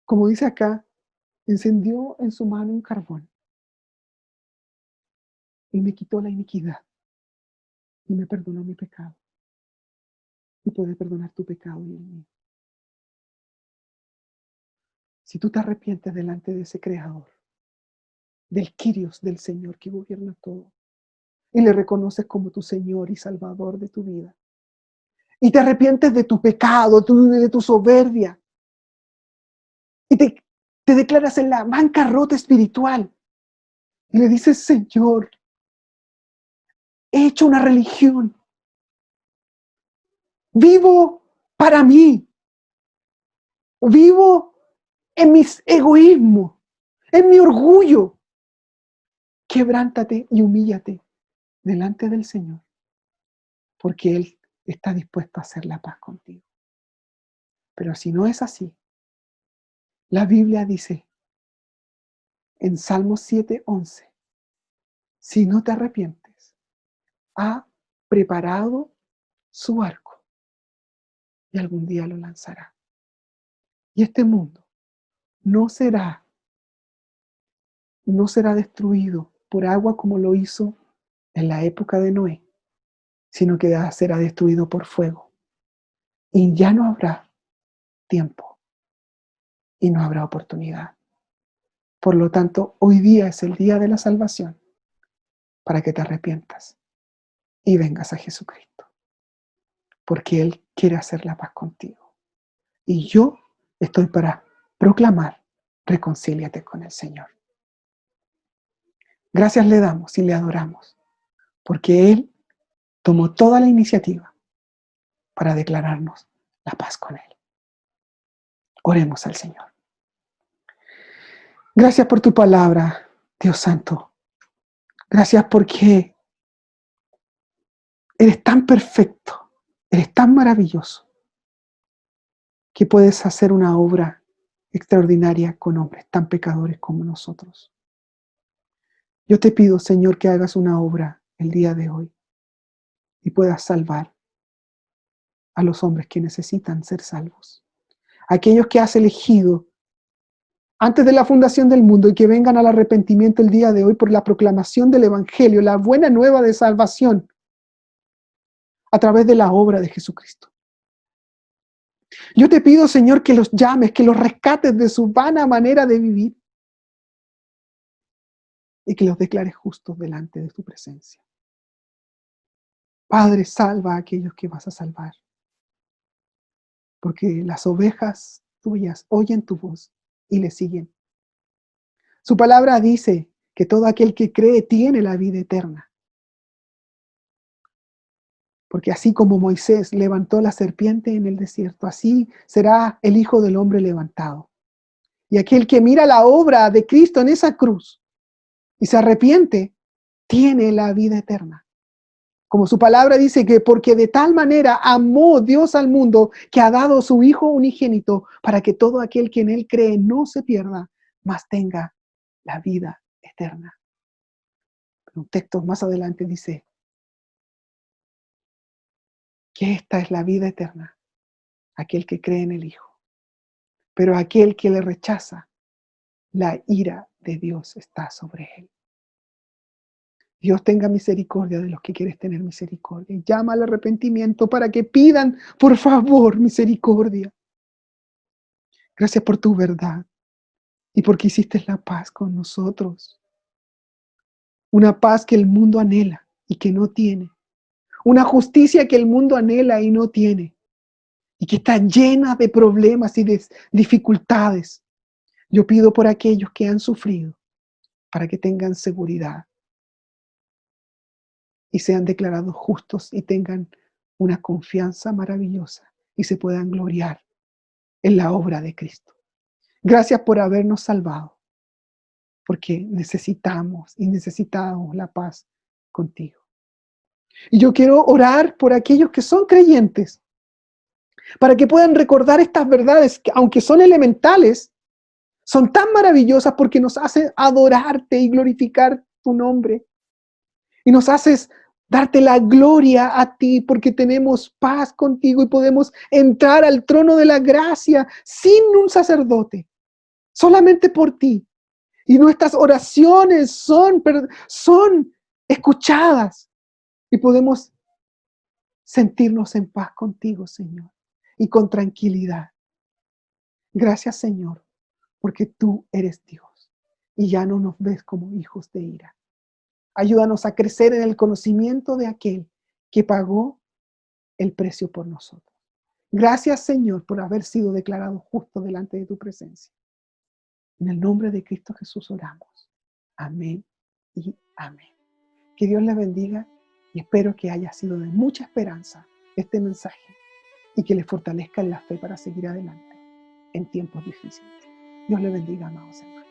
como dice acá, encendió en su mano un carbón y me quitó la iniquidad y me perdonó mi pecado. Y puede perdonar tu pecado y el mío. Si tú te arrepientes delante de ese Creador, del Kyrios, del Señor que gobierna todo, y le reconoces como tu Señor y Salvador de tu vida, y te arrepientes de tu pecado, de tu soberbia, y te declaras en la bancarrota espiritual, y le dices: Señor, he hecho una religión, vivo para mí, vivo en mis egoísmos, en mi orgullo. Quebrántate y humíllate delante del Señor, porque Él está dispuesto a hacer la paz contigo. Pero si no es así, la Biblia dice en Salmos 7:11, si no te arrepientes, ha preparado su arco y algún día lo lanzará. Y este mundo no será destruido por agua como lo hizo en la época de Noé, sino que será destruido por fuego. Y ya no habrá tiempo y no habrá oportunidad. Por lo tanto, hoy día es el día de la salvación para que te arrepientas y vengas a Jesucristo, porque Él quiere hacer la paz contigo. Y yo estoy para proclamar: reconcíliate con el Señor. Gracias le damos y le adoramos, porque Él tomó toda la iniciativa para declararnos la paz con Él. Oremos al Señor. Gracias por tu palabra, Dios Santo. Gracias porque eres tan perfecto, eres tan maravilloso, que puedes hacer una obra extraordinaria con hombres tan pecadores como nosotros. Yo te pido, Señor, que hagas una obra el día de hoy y puedas salvar a los hombres que necesitan ser salvos. Aquellos que has elegido antes de la fundación del mundo y que vengan al arrepentimiento el día de hoy por la proclamación del Evangelio, la buena nueva de salvación a través de la obra de Jesucristo. Yo te pido, Señor, que los llames, que los rescates de su vana manera de vivir y que los declares justos delante de tu presencia. Padre, salva a aquellos que vas a salvar, porque las ovejas tuyas oyen tu voz y le siguen. Su palabra dice que todo aquel que cree tiene la vida eterna. Porque así como Moisés levantó la serpiente en el desierto, así será el Hijo del Hombre levantado. Y aquel que mira la obra de Cristo en esa cruz y se arrepiente, tiene la vida eterna. Como su palabra dice que porque de tal manera amó Dios al mundo que ha dado su Hijo unigénito para que todo aquel que en él cree no se pierda, mas tenga la vida eterna. Pero un texto más adelante dice que esta es la vida eterna, aquel que cree en el Hijo. Pero aquel que le rechaza, la ira de Dios está sobre él. Dios tenga misericordia de los que quieres tener misericordia. Llama al arrepentimiento para que pidan, por favor, misericordia. Gracias por tu verdad y porque hiciste la paz con nosotros. Una paz que el mundo anhela y que no tiene. Una justicia que el mundo anhela y no tiene. Y que está llena de problemas y de dificultades. Yo pido por aquellos que han sufrido para que tengan seguridad y sean declarados justos y tengan una confianza maravillosa y se puedan gloriar en la obra de Cristo. Gracias por habernos salvado, porque necesitamos la paz contigo. Y yo quiero orar por aquellos que son creyentes, para que puedan recordar estas verdades que, aunque son elementales, son tan maravillosas porque nos hacen adorarte y glorificar tu nombre. Y nos haces darte la gloria a ti porque tenemos paz contigo y podemos entrar al trono de la gracia sin un sacerdote, solamente por ti. Y nuestras oraciones son escuchadas y podemos sentirnos en paz contigo, Señor, y con tranquilidad. Gracias, Señor, porque tú eres Dios y ya no nos ves como hijos de ira. Ayúdanos a crecer en el conocimiento de aquel que pagó el precio por nosotros. Gracias, Señor, por haber sido declarado justo delante de tu presencia. En el nombre de Cristo Jesús oramos. Amén y amén. Que Dios les bendiga y espero que haya sido de mucha esperanza este mensaje y que les fortalezca en la fe para seguir adelante en tiempos difíciles. Dios les bendiga, amados hermanos.